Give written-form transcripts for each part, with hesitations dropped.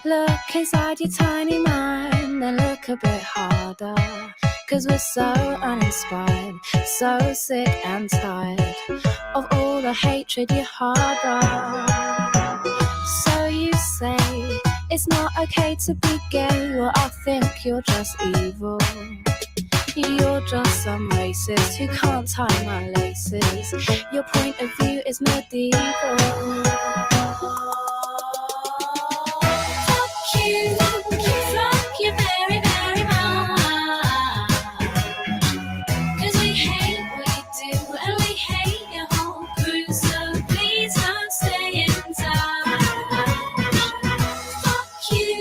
Look inside your tiny mind and look a bit harder, 'cause we're so uninspired, so sick and tired of all the hatred you harbor. So you say it's not okay to be gay. Well, I think you're just evil. You're just some racist who can't tie my laces. Your point of view is medieval. Fuck you very, very much. 'Cause we hate what you do and we hate your whole crew. So please don't stay in touch. Fuck you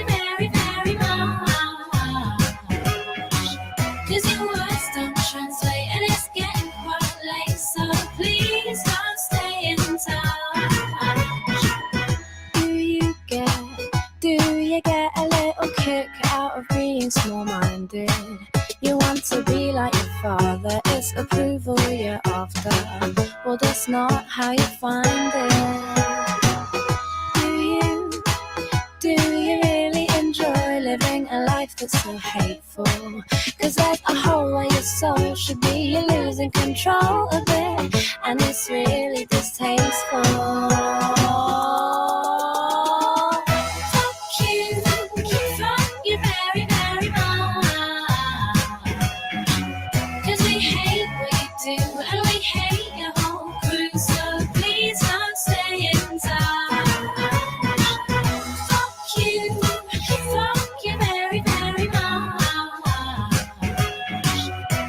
very, very much. 'Cause your words don't translate and it's getting quite late. So please don't stay in touch. Do you get a little kick out of being small-minded? You want to be like your father, it's approval you're after. Well, that's not how you find it. Do you really enjoy living a life that's so hateful? 'Cause there's a hole where your soul should be. You're losing control of it, and it's really distasteful. Fuck you very, very much. 'Cause we hate what you do and we hate your whole crew. So please don't stay in touch. Fuck you very, very much.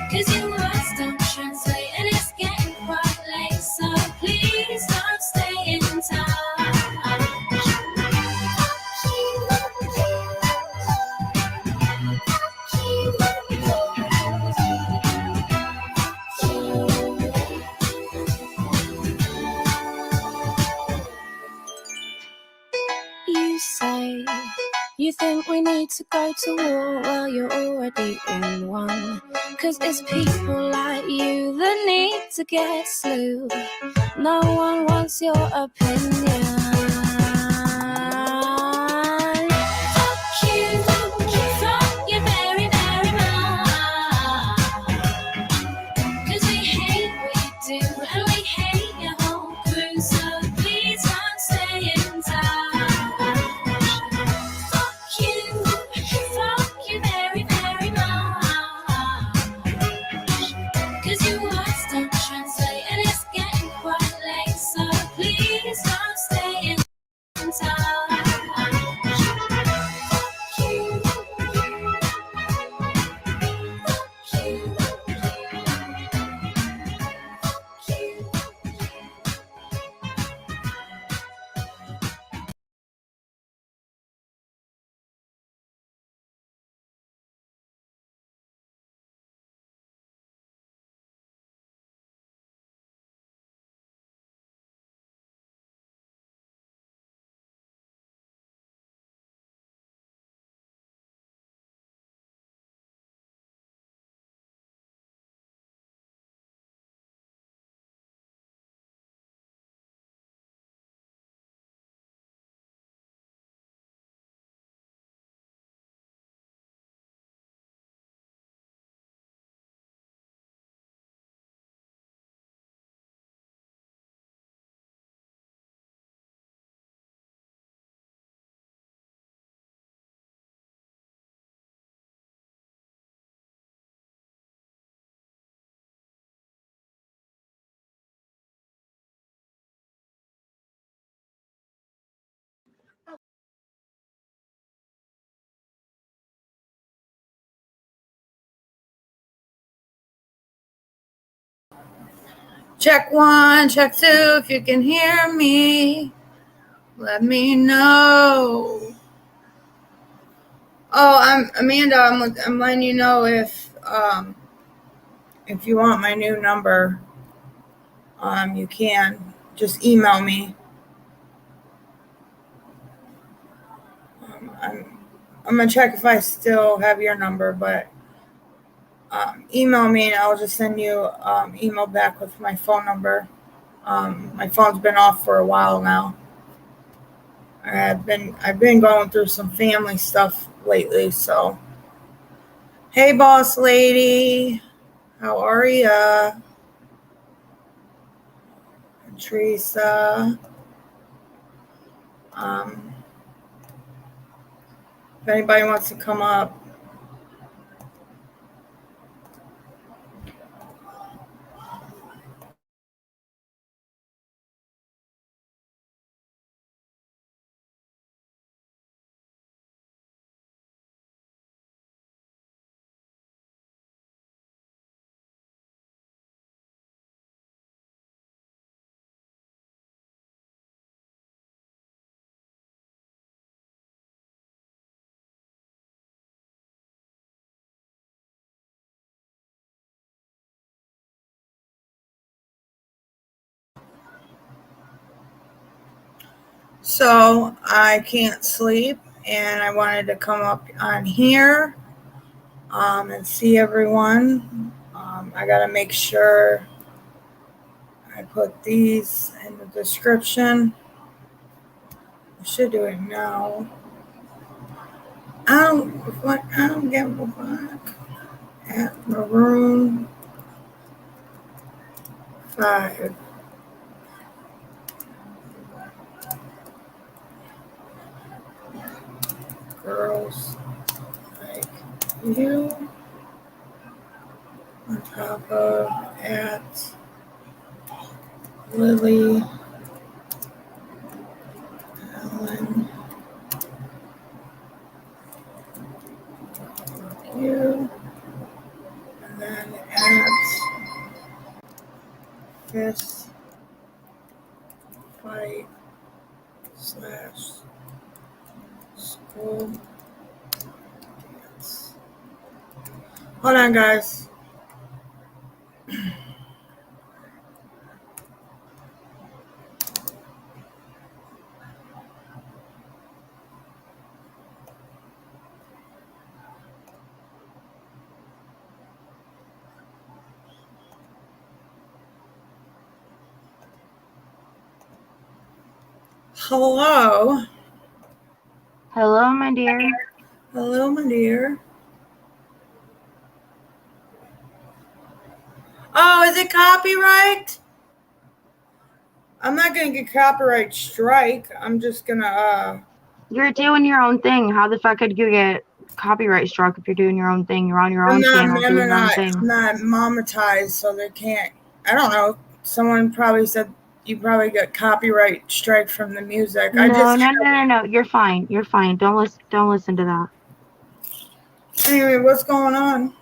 'Cause your words don't translate and it's getting quite late. So please don't stay in touch. You say you think we need to go to war. Well, you're already in one. 'Cause it's people like you that need to get slew. No one wants your opinion. Fuck you very, very much. 'Cause we hate what you do and we hate your whole crew. So please don't stay in touch. Fuck you very, very much. 'Cause your words don't translate and it's getting quite late. So please don't stay in touch. Check 1, check 2, if you can hear me, let me know. Oh, I'm Amanda. I'm letting you know if you want my new number, you can just email me. I'm gonna check if I still have your number, but email me and I'll just send you email back with my phone number. My phone's been off for a while now. I've been going through some family stuff lately, so hey boss lady, how are ya? Teresa. Um, if anybody wants to come up. So I can't sleep, and I wanted to come up on here and see everyone. I gotta make sure I put these in the description. I should do it now. I don't get back at Maroon 5. Girls like you on top of at Lily Allen you, and then at Fist Fight / School Dance. Hold on, guys. Hello. Hello, my dear. Hello, my dear. Oh, is it copyright? I'm not gonna get copyright strike. I'm just gonna You're doing your own thing. How the fuck could you get copyright struck if you're doing your own thing? You're on your own channel doing your own thing. I'm not monetized, so they can't. I don't know. Someone probably said you probably get copyright strike from the music. No. You're fine. You're fine. Don't listen to that. Anyway, what's going on?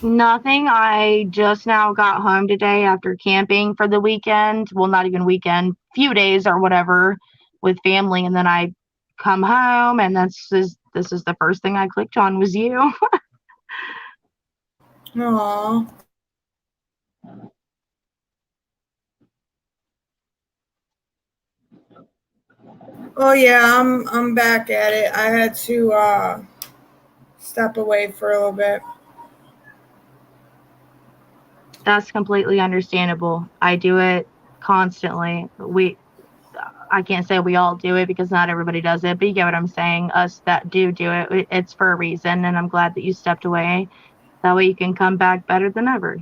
Nothing. I just now got home today after camping for the weekend. Well, not even weekend, few days or whatever with family, and then I come home, and this is the first thing I clicked on was you. Aww. Oh yeah, I'm back at it. I had to step away for a little bit. That's completely understandable. I do it constantly. I can't say we all do it because not everybody does it, but you get what I'm saying. Us that do it, it's for a reason, and I'm glad that you stepped away. That way you can come back better than ever.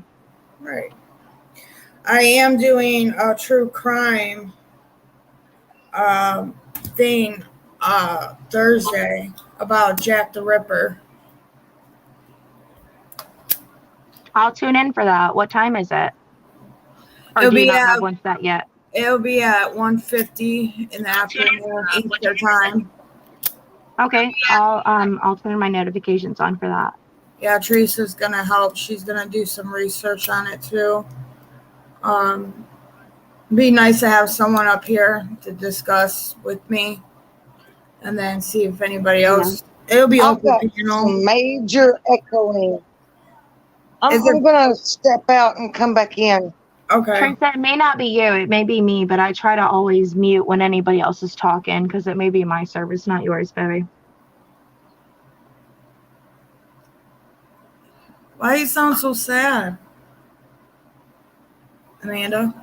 Right. I am doing a true crime thing Thursday about Jack the Ripper. I'll tune in for that. What time is it? Or It'll do you be not have one set yet? It'll be at 1:50 in the afternoon Eastern time. Okay, I'll turn my notifications on for that. Yeah, Teresa's gonna help. She's gonna do some research on it too. Be nice to have someone up here to discuss with me, and then see if anybody else. It'll be I've open got panel. some major echoing. I'm going to step out and come back in. Okay. Teresa, it may not be you, it may be me, but I try to always mute when anybody else is talking because it may be my service, not yours, baby. Why you sound so sad, Amanda?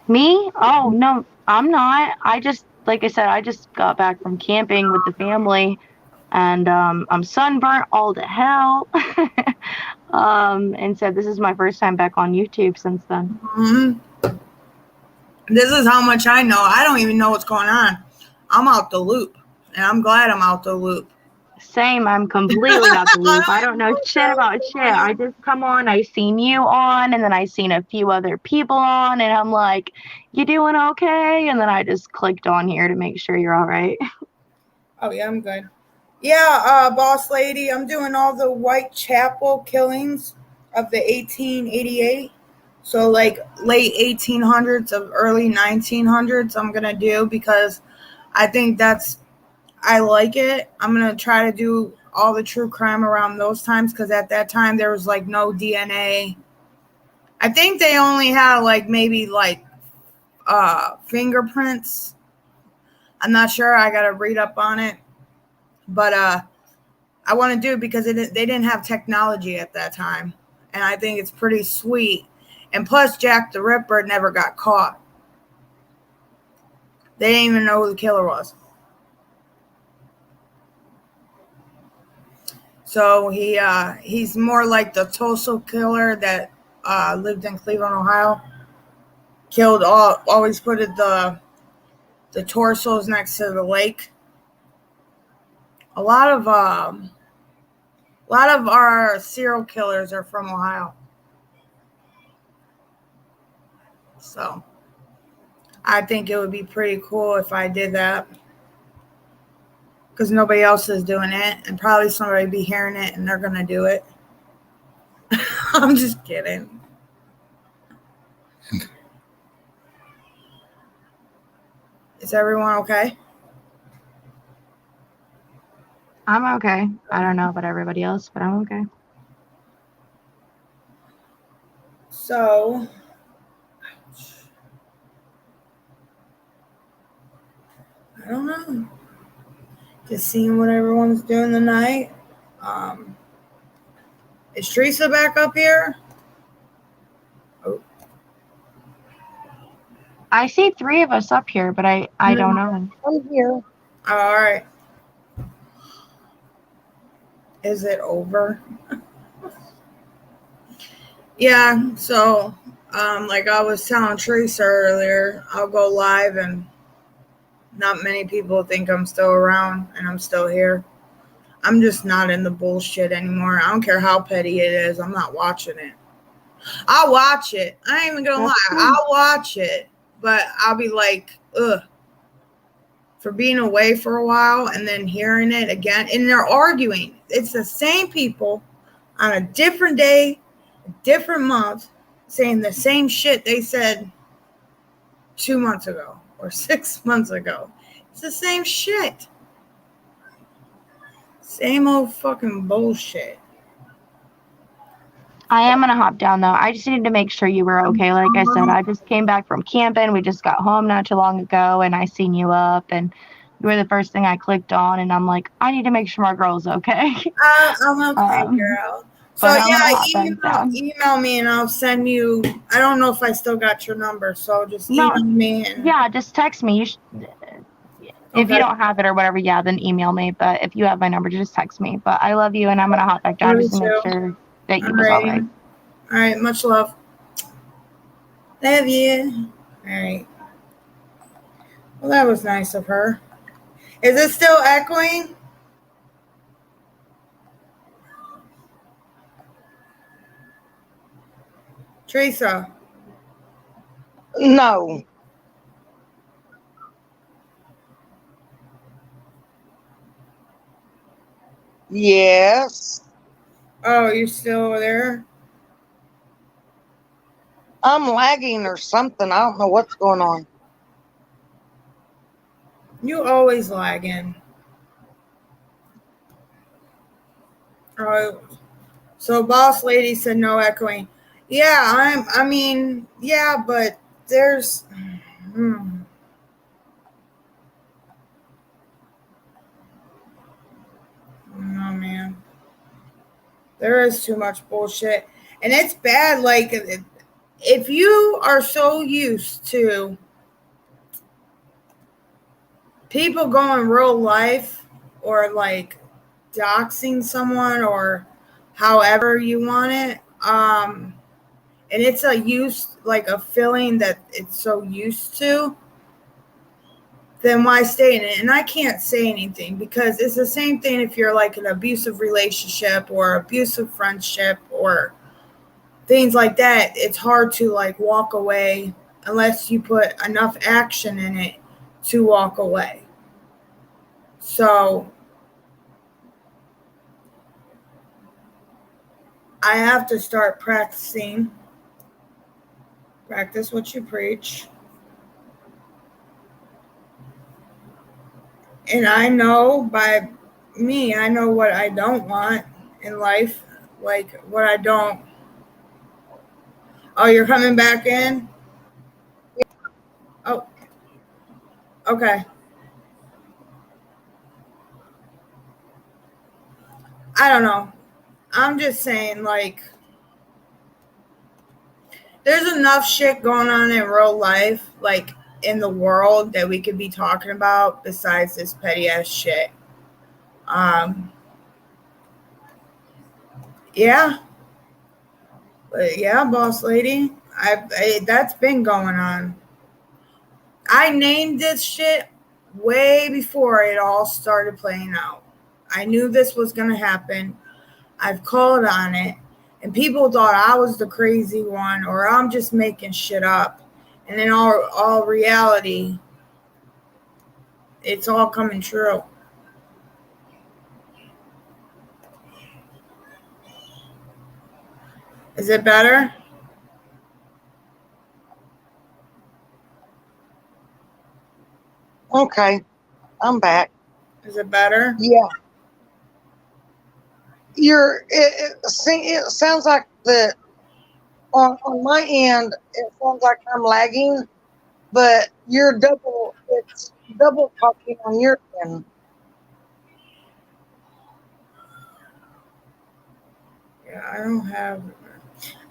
Me? Oh, no, I'm not. I just like I said, I just got back from camping with the family, and I'm sunburnt all to hell. And so this is my first time back on YouTube since then. Mm-hmm. This is how much I know. I don't even know what's going on. I'm out the loop, and I'm glad I'm out the loop. Same, I'm completely out the loop. I don't know shit about shit. I just come on, I seen you on, and then I seen a few other people on, and I'm like, you doing okay? And then I just clicked on here to make sure you're all right. Oh, yeah, I'm good. Yeah, boss lady, I'm doing all the Whitechapel killings of the 1888. So, like, late 1800s of early 1900s, I'm going to do because I think I like it. I'm going to try to do all the true crime around those times because at that time there was, like, no DNA. I think they only had, like, maybe, like, fingerprints. I'm not sure. I got to read up on it. But, I want to do it because they didn't have technology at that time. And I think it's pretty sweet. And plus, Jack the Ripper never got caught. They didn't even know who the killer was. So he's more like the Tulsa killer that lived in Cleveland, Ohio. Killed always put the torsos next to the lake. A lot of our serial killers are from Ohio. So I think it would be pretty cool if I did that. Because nobody else is doing it. And probably somebody be hearing it and they're going to do it. I'm just kidding. Is everyone okay? I'm okay. I don't know about everybody else, but I'm okay. So, I don't know. Just seeing what everyone's doing tonight. Is Teresa back up here? Oh. I see 3 of us up here, but I don't know. I'm here. All right. Is it over? Yeah, so like I was telling Teresa earlier, I'll go live and not many people think I'm still around and I'm still here. I'm just not in the bullshit anymore. I don't care how petty it is. I'm not watching it. I'll watch it. I ain't even gonna lie. I'll watch it, but I'll be like, ugh. For being away for a while and then hearing it again. And they're arguing. It's the same people on a different day, a different month, saying the same shit they said 2 months ago or 6 months ago. It's the same shit. Same old fucking bullshit. I am going to hop down, though. I just needed to make sure you were okay. Like I said, I just came back from camping. We just got home not too long ago, and I seen you up, and you were the first thing I clicked on, and I'm like, I need to make sure my girl's okay. I'm okay, girl. So, yeah, email me, and I'll send you. I don't know if I still got your number, so just email me. Yeah, just text me. If you don't have it or whatever, yeah, then email me. But if you have my number, just text me. But I love you, and I'm going to hop back down just to make sure that you was all right. All right, much love. Love you. All right. Well, that was nice of her. Is it still echoing? Teresa? No. Yes. Oh, you're still over there? I'm lagging or something. I don't know what's going on. You always lagging. So boss lady said no echoing. Yeah, yeah, but there's oh man. There is too much bullshit. And it's bad, like if you are so used to people go in real life or like doxing someone or however you want it, and it's a use like a feeling that it's so used to, then why stay in it? And I can't say anything because it's the same thing if you're like an abusive relationship or abusive friendship or things like that. It's hard to like walk away unless you put enough action in it to walk away. So I have to start practicing. Practice what you preach. And I know by me, I know what I don't want in life. Like what I don't. Oh, you're coming back in? Oh, okay. I don't know. I'm just saying, like, there's enough shit going on in real life, like in the world, that we could be talking about besides this petty ass shit. Yeah, but yeah, boss lady, that's been going on. I named this shit way before it all started playing out. I knew this was gonna happen. I've called on it, and people thought I was the crazy one or I'm just making shit up. And in all reality, it's all coming true. Is it better? Okay, I'm back. Is it better? Yeah, it sounds like the on my end. It sounds like I'm lagging, but it's double talking on your end. Yeah, I don't have.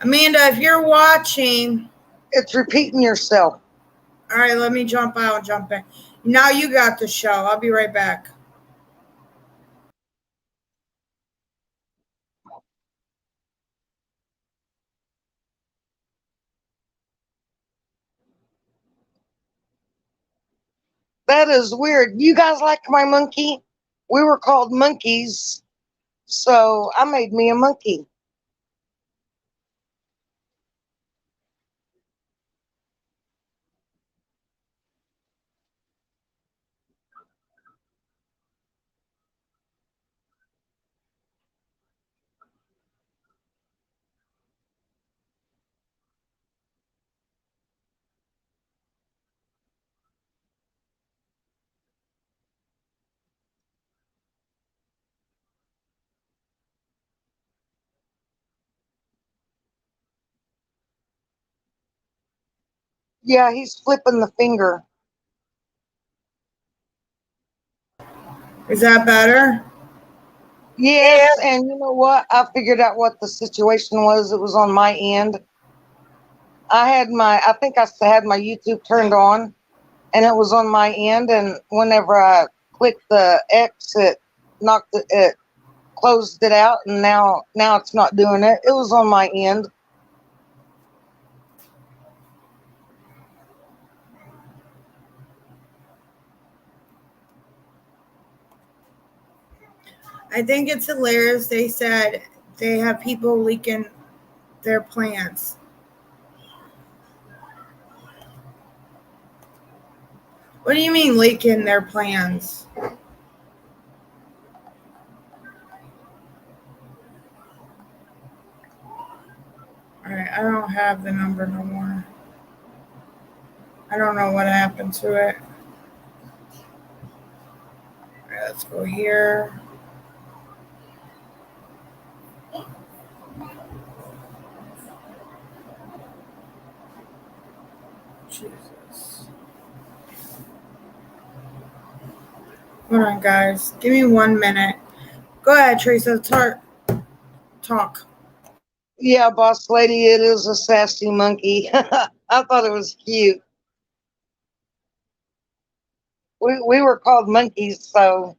Amanda, if you're watching, It's repeating yourself. all right, let me jump out and jump in. Now you got the show. I'll be right back. That is weird. You guys like my monkey? We were called monkeys, so I made me a monkey. Yeah, he's flipping the finger. Is that better? Yes, and you know what? I figured out what the situation was. It was on my end. I think I had my YouTube turned on, and it was on my end. And whenever I clicked the X, it closed it out, and now it's not doing it. It was on my end. I think it's hilarious. They said they have people leaking their plans. What do you mean leaking their plans? All right, I don't have the number no more. I don't know what happened to it. All right, let's go here. Jesus. Hold on, guys. Give me 1 minute. Go ahead, Teresa. Talk. Yeah, boss lady, it is a sassy monkey. I thought it was cute. we were called monkeys, so.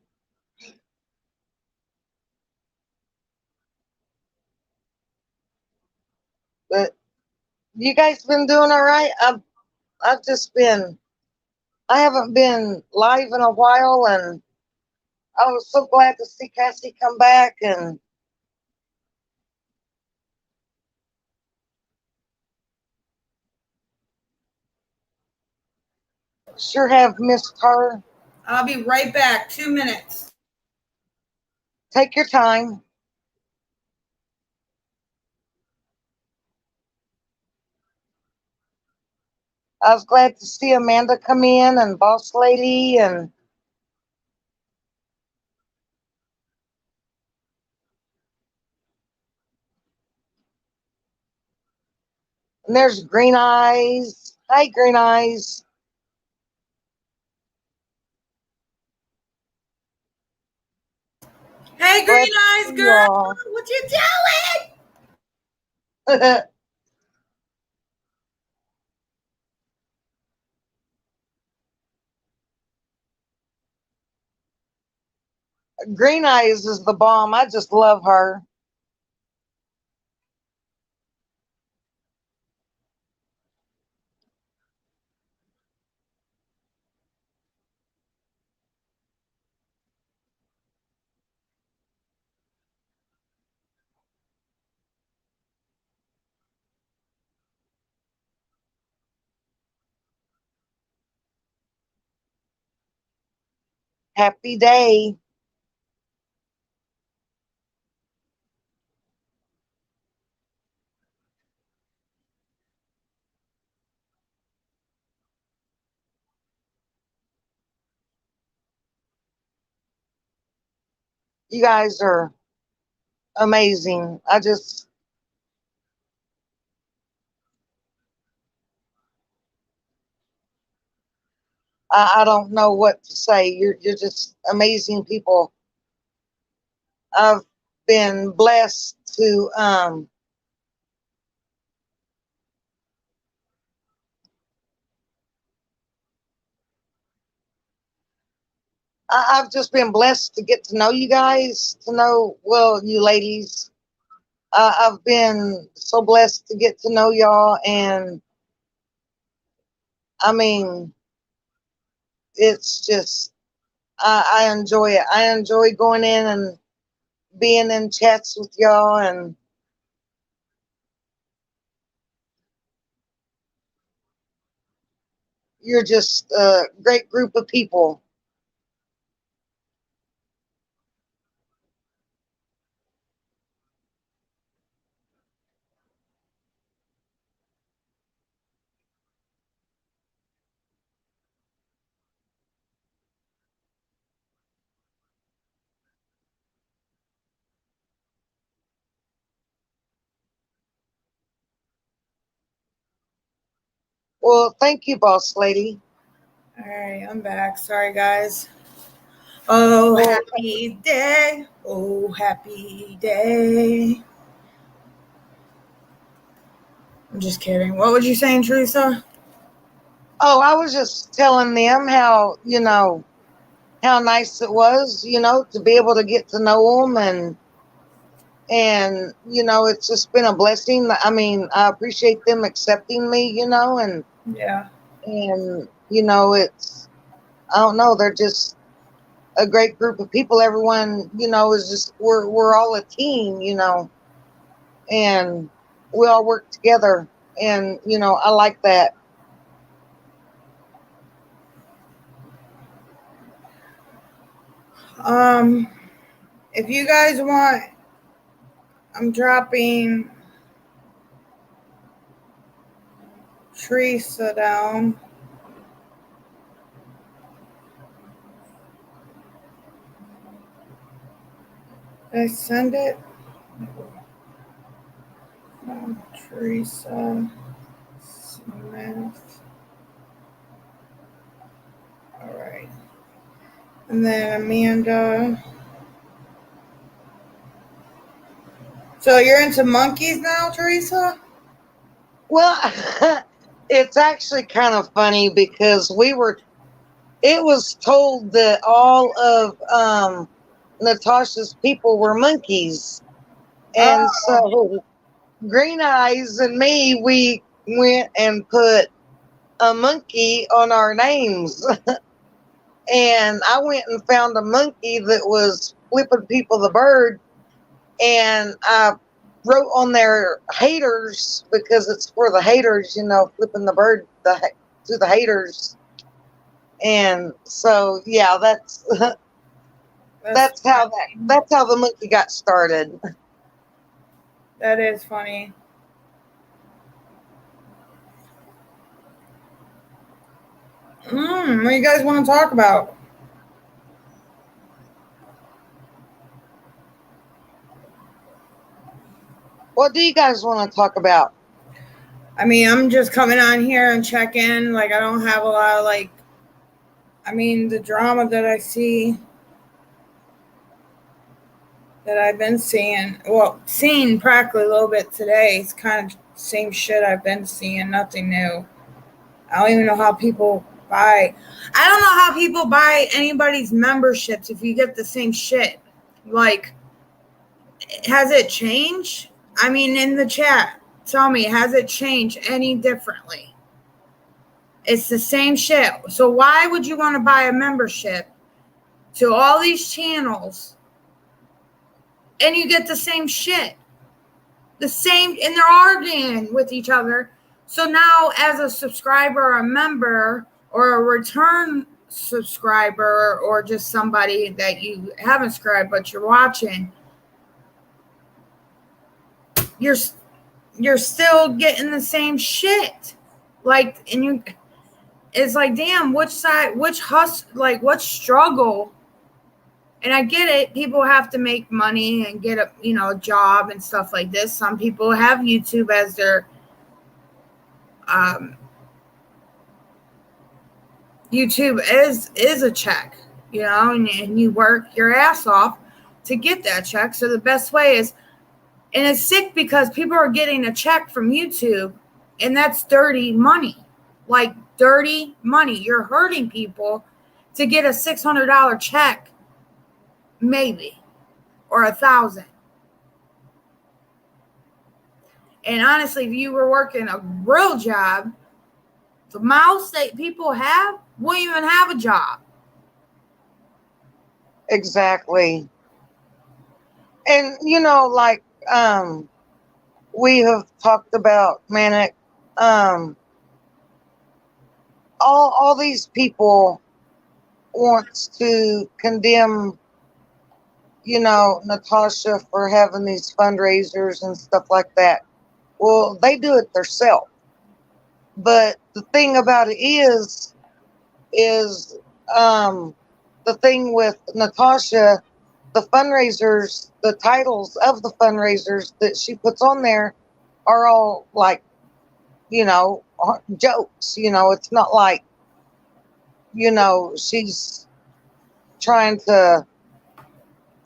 But you guys been doing all right? I've just been. I haven't been live in a while, and I was so glad to see Cassie come back, and sure have missed her. I'll be right back. 2 minutes. Take your time. I was glad to see Amanda come in and Boss Lady, and there's Green Eyes. Hi, Green Eyes. Hey, Glad Green to Eyes see girl, y'all. what you doing? Green Eyes is the bomb. I just love her. Happy day. You guys are amazing. I don't know what to say. You're just amazing people. I've been blessed to I've just been blessed to get to know you guys, to know, well, you ladies. I've been so blessed to get to know y'all, and I mean, it's just, I enjoy it. I enjoy going in and being in chats with y'all, and you're just a great group of people. Well, thank you, boss lady. All right, I'm back. Sorry, guys. Oh, Well, happy day. Oh, happy day. I'm just kidding. What was you saying, Teresa? oh, I was just telling them how, how nice it was, to be able to get to know them, and it's just been a blessing. I mean, I appreciate them accepting me, Yeah. and it's, I don't know, they're just a great group of people. Everyone, is just, we're all a team, and we all work together, and I like that. Um, if you guys want, I'm dropping Teresa down. Did I send it? Teresa Smith. All right. And then Amanda. So you're into monkeys now, Teresa? Well, it's actually kind of funny because it was told that all of Natasha's people were monkeys. And so Green Eyes and me, we went and put a monkey on our names. And I went and found a monkey that was flipping people the bird. And I wrote on there haters because it's for the haters, flipping the bird to the haters. And so, yeah, that's how the monkey got started. That is funny. What do you guys want to talk about? What do you guys want to talk about? I mean, I'm just coming on here and check in. Like, I don't have a lot of, the drama that I see, that I've been seeing. Well, seeing practically a little bit today. It's kind of the same shit I've been seeing. Nothing new. I don't even know how people buy. I don't know how people buy anybody's memberships if you get the same shit. Like, has it changed? I mean, in the chat, tell me, has it changed any differently? It's the same shit. So why would you want to buy a membership to all these channels and you get the same shit? The same, and they're arguing with each other. So now as a subscriber or a member or a return subscriber or just somebody that you haven't subscribed but you're watching, you're still getting the same shit. It's like, damn, which side, which hustle, what struggle. And I get it. People have to make money and get a job and stuff like this. Some people have YouTube as their YouTube is a check, and you work your ass off to get that check. So the best way is, and it's sick because people are getting a check from YouTube and that's dirty money, dirty money. You're hurting people to get a $600 check, maybe, or $1,000. And honestly, if you were working a real job, the most that people have won't even have a job. Exactly. And we have talked about Manic. All these people wants to condemn, Natasha for having these fundraisers and stuff like that. Well, they do it themselves. But the thing about it is the thing with Natasha, the fundraisers, the titles of the fundraisers that she puts on there are all jokes. It's not like, she's trying to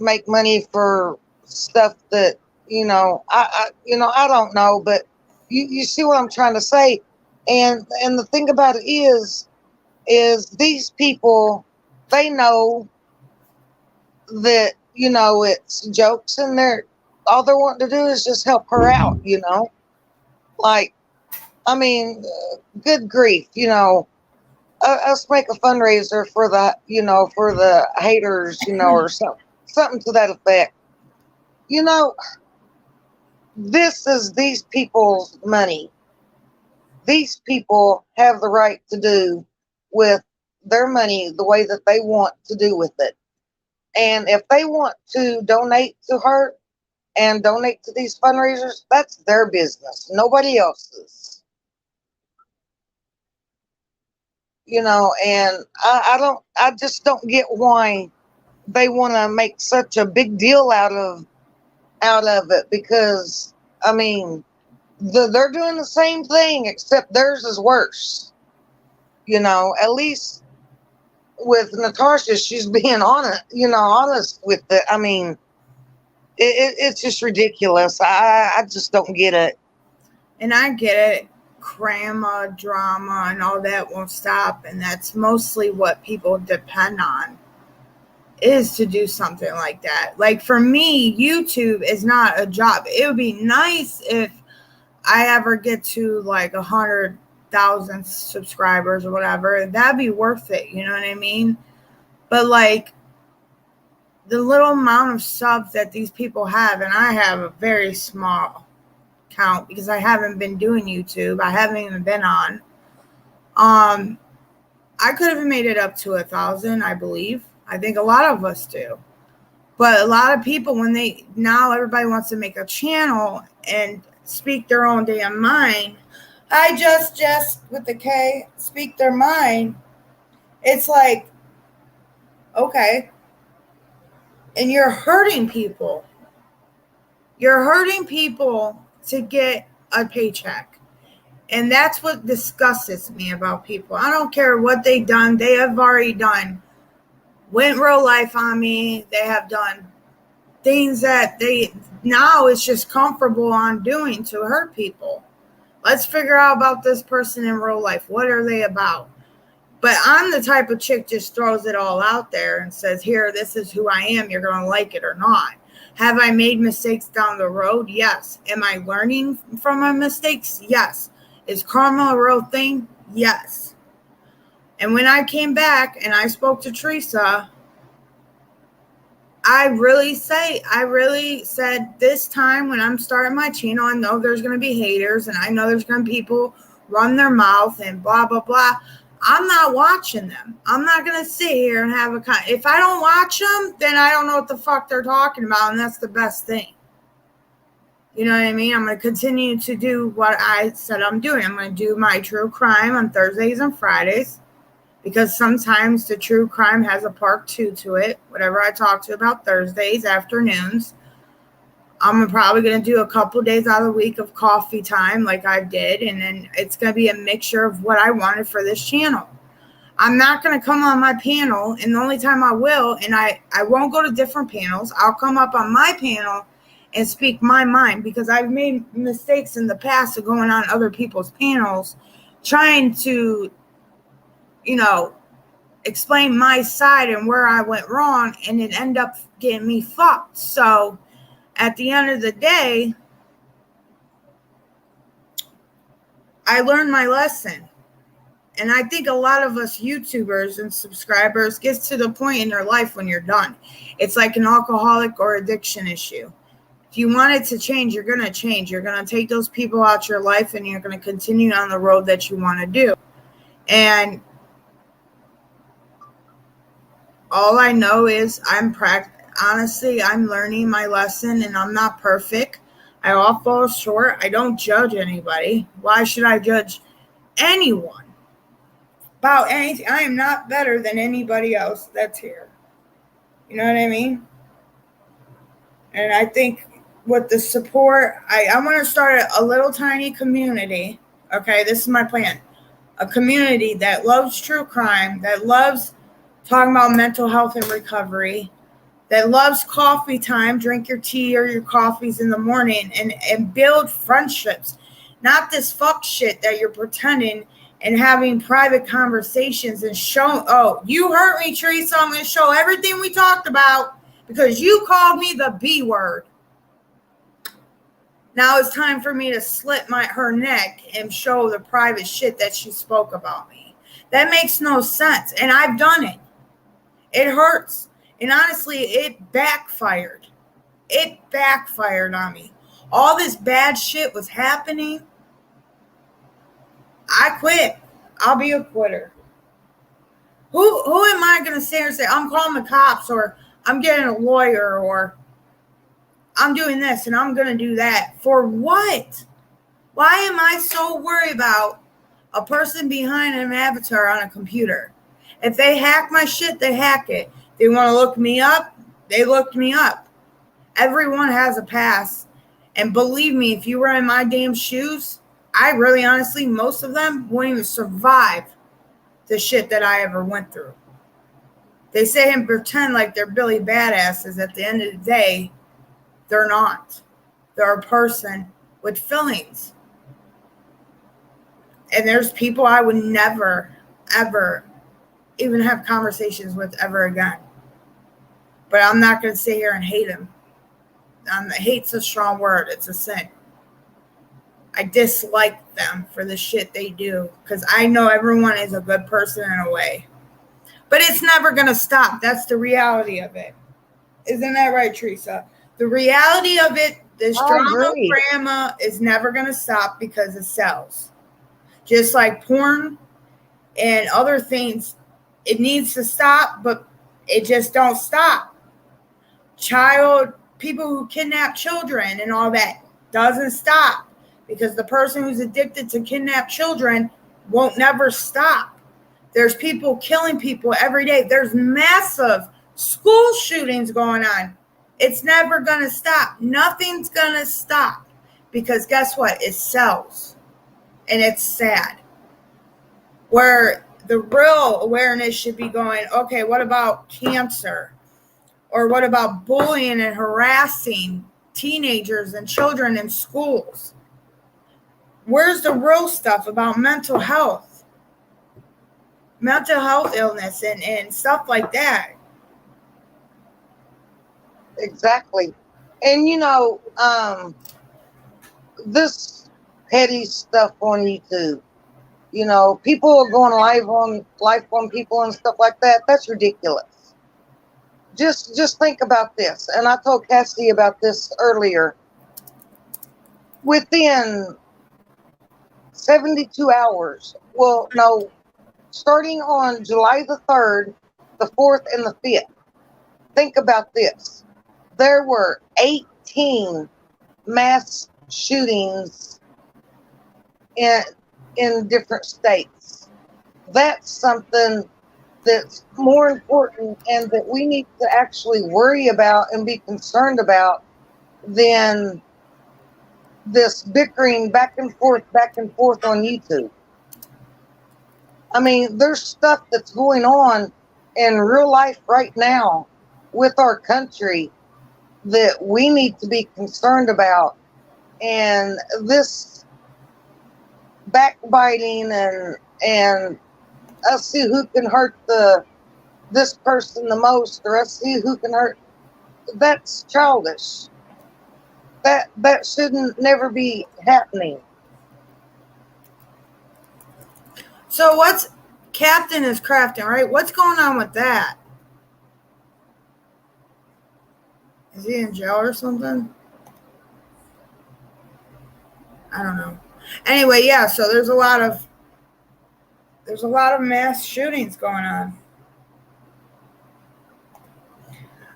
make money for stuff that, I don't know, but you see what I'm trying to say. And the thing about it is these people, they know that, it's jokes, and all they're wanting to do is just help her out, good grief, us make a fundraiser for the haters, or something to that effect. This is these people's money. These people have the right to do with their money the way that they want to do with it. And if they want to donate to her and donate to these fundraisers, that's their business, nobody else's. And I just don't get why they want to make such a big deal out of it, because they're doing the same thing, except theirs is worse. At least with Natasha, she's being honest with it. It's just ridiculous. I just don't get it. And I get it. CRama drama and all that won't stop. And that's mostly what people depend on, is to do something like that. Like for me, YouTube is not a job. It would be nice if I ever get to like 100,000 subscribers or whatever. That'd be worth it. You know what I mean? But like the little amount of subs that these people have, and I have a very small count because I haven't been doing YouTube. I haven't even been on. I could have made it up to 1,000, I believe. I think a lot of us do. But a lot of people, now everybody wants to make a channel and speak their own damn mind. I just with the K, speak their mind. It's like, okay. And you're hurting people. You're hurting people to get a paycheck. And that's what disgusts me about people. I don't care what they've done. They have already done. Went real life on me. They have done things that they now is just comfortable on doing to hurt people. Let's figure out about this person in real life. What are they about? But I'm the type of chick just throws it all out there and says, here, this is who I am. You're going to like it or not. Have I made mistakes down the road? Yes. Am I learning from my mistakes? Yes. Is karma a real thing? Yes. And when I came back and I spoke to Teresa, I really said this time when I'm starting my channel, I know there's going to be haters and I know there's going to be people run their mouth and blah, blah, blah. I'm not watching them. I'm not going to sit here and have if I don't watch them, then I don't know what the fuck they're talking about. And that's the best thing. You know what I mean? I'm going to continue to do what I said I'm doing. I'm going to do my true crime on Thursdays and Fridays, because sometimes the true crime has a part 2 to it. Whatever I talk to about Thursdays afternoons, I'm probably going to do a couple days out of the week of coffee time like I did. And then it's going to be a mixture of what I wanted for this channel. I'm not going to come on my panel, and the only time I will, and I won't go to different panels. I'll come up on my panel and speak my mind, because I've made mistakes in the past of going on other people's panels, trying to, explain my side and where I went wrong, and it ended up getting me fucked. So at the end of the day, I learned my lesson. And I think a lot of us YouTubers and subscribers gets to the point in their life when you're done. It's like an alcoholic or addiction issue. If you want it to change, you're going to change. You're going to take those people out your life, and you're going to continue on the road that you want to do. And all I know is honestly, I'm learning my lesson, and I'm not perfect. I all fall short. I don't judge anybody. Why should I judge anyone about anything? I am not better than anybody else that's here. You know what I mean? And I think with the support, I want to start a little tiny community. Okay, this is my plan. A community that loves true crime, that loves talking about mental health and recovery, that loves coffee time, drink your tea or your coffees in the morning, and build friendships. Not this fuck shit that you're pretending and having private conversations and show, oh, you hurt me, Teresa, I'm going to show everything we talked about because you called me the B word. Now it's time for me to slit her neck and show the private shit that she spoke about me. That makes no sense. And I've done it. It hurts. And honestly, it backfired. It backfired on me. All this bad shit was happening. I quit. I'll be a quitter. Who am I going to sit here and say, I'm calling the cops, or I'm getting a lawyer, or I'm doing this and I'm going to do that? For what? Why am I so worried about a person behind an avatar on a computer? If they hack my shit, they hack it. They want to look me up, they looked me up. Everyone has a past. And believe me, if you were in my damn shoes, I really honestly, most of them wouldn't even survive the shit that I ever went through. They say and pretend like they're Billy badasses. At the end of the day, they're not. They're a person with feelings. And there's people I would never, ever even have conversations with ever again. But I'm not going to sit here and hate them. Hate's a strong word. It's a sin. I dislike them for the shit they do because I know everyone is a good person in a way. But it's never going to stop. That's the reality of it. Isn't that right, Teresa? The reality of it, this drama is never going to stop because it sells. Just like porn and other things, it needs to stop, but it just don't stop. People who kidnap children and all that doesn't stop because the person who's addicted to kidnap children won't never stop. There's people killing people every day. There's massive school shootings going on. It's never going to stop. Nothing's going to stop because guess what? It sells. And it's sad. Where the real awareness should be going, okay, what about cancer? Or what about bullying and harassing teenagers and children in schools? Where's the real stuff about mental health illness and stuff like that? Exactly. And this petty stuff on YouTube, people are going live on people and stuff like that. That's ridiculous. Just think about this. And I told Cassidy about this earlier. Within 72 hours, well, no, starting on July the 3rd, the 4th, and the 5th, think about this. There were 18 mass shootings in different states. That's something that's more important and that we need to actually worry about and be concerned about than this bickering back and forth on YouTube. I mean, there's stuff that's going on in real life right now with our country that we need to be concerned about. And this backbiting and us see who can hurt this person the most, or us see who can hurt, that's childish. That shouldn't never be happening. So what's Captain is crafting, right? What's going on with that? Is he in jail or something? I don't know. Anyway, yeah, so there's a lot of mass shootings going on.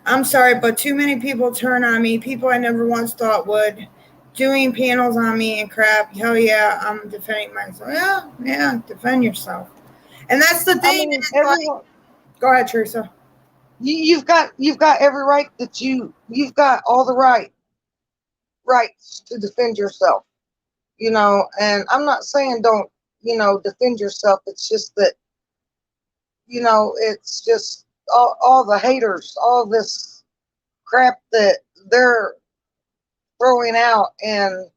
I'm sorry, but too many people turn on me. People I never once thought would. Doing panels on me and crap. Hell yeah, I'm defending myself. Yeah, defend yourself. And that's the thing. I mean, everyone, go ahead, Teresa. You've got every right that you've got all the rights to defend yourself. And I'm not saying don't, defend yourself. It's just that, it's just all the haters, all this crap that they're throwing out and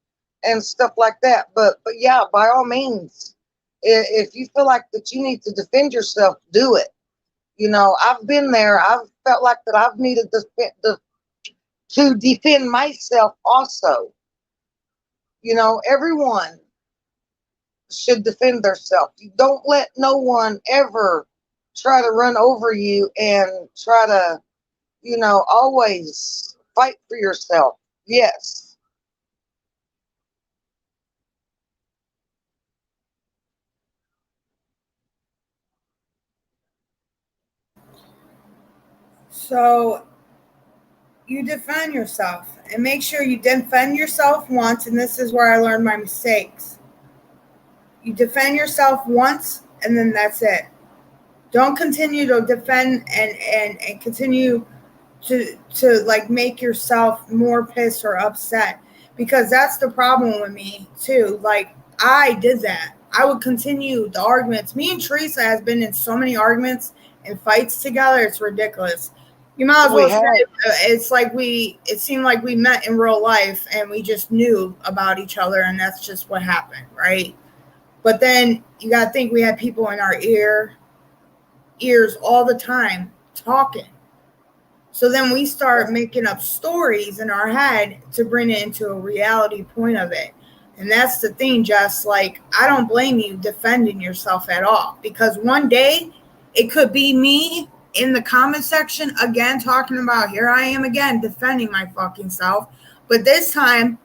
stuff like that. But yeah, by all means, if you feel like that you need to defend yourself, do it. I've been there. I've felt like that I've needed to defend myself also. Everyone should defend themselves. You don't let no one ever try to run over you and try to, always fight for yourself. Yes. So you defend yourself and make sure you defend yourself once. And this is where I learned my mistakes. You defend yourself once and then that's it. Don't continue to defend and continue to like make yourself more pissed or upset, because that's the problem with me too. Like I did that. I would continue the arguments. Me and Teresa has been in so many arguments and fights together. It's ridiculous. You might as well say it's like it seemed like we met in real life and we just knew about each other and that's just what happened, right? But then you got to think we had people in our ears all the time talking. So then we start making up stories in our head to bring it into a reality point of it. And that's the thing, Jess. Like, I don't blame you defending yourself at all. Because one day, it could be me in the comment section again talking about, here I am again defending my fucking self. But this time,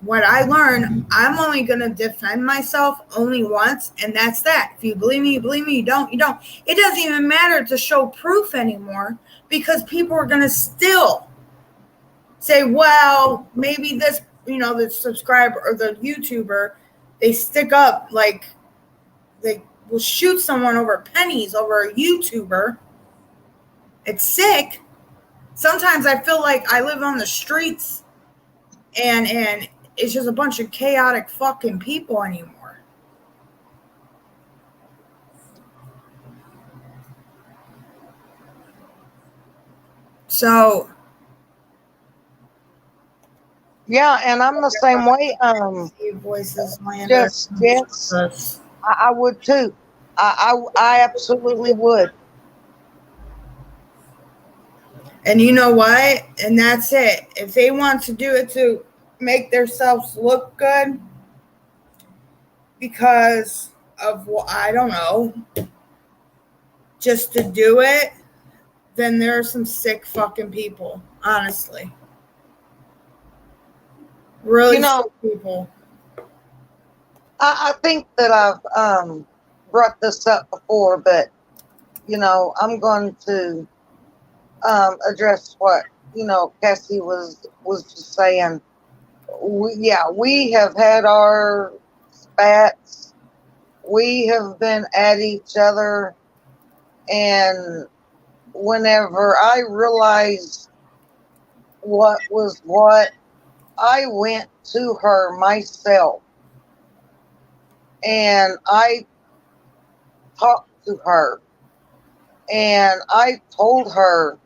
what I learned, I'm only going to defend myself only once, and that's that. If you believe me, you believe me. You don't, you don't. It doesn't even matter to show proof anymore, because people are going to still say, well, maybe this, the subscriber or the YouTuber, they stick up, like they will shoot someone over pennies over a YouTuber. It's sick. Sometimes I feel like I live on the streets and it's just a bunch of chaotic fucking people anymore. So Yeah, and I'm the same way. voices, Yes, I would too. I absolutely would. And you know what? And that's it. If they want to do it to make themselves look good because of, I don't know, just to do it, then there are some sick fucking people, honestly. Really sick people. I think that I've brought this up before, but I'm going to address what Cassie was just saying. We have had our spats. We have been at each other, and whenever I realized what was what, I went to her myself and I talked to her and I told her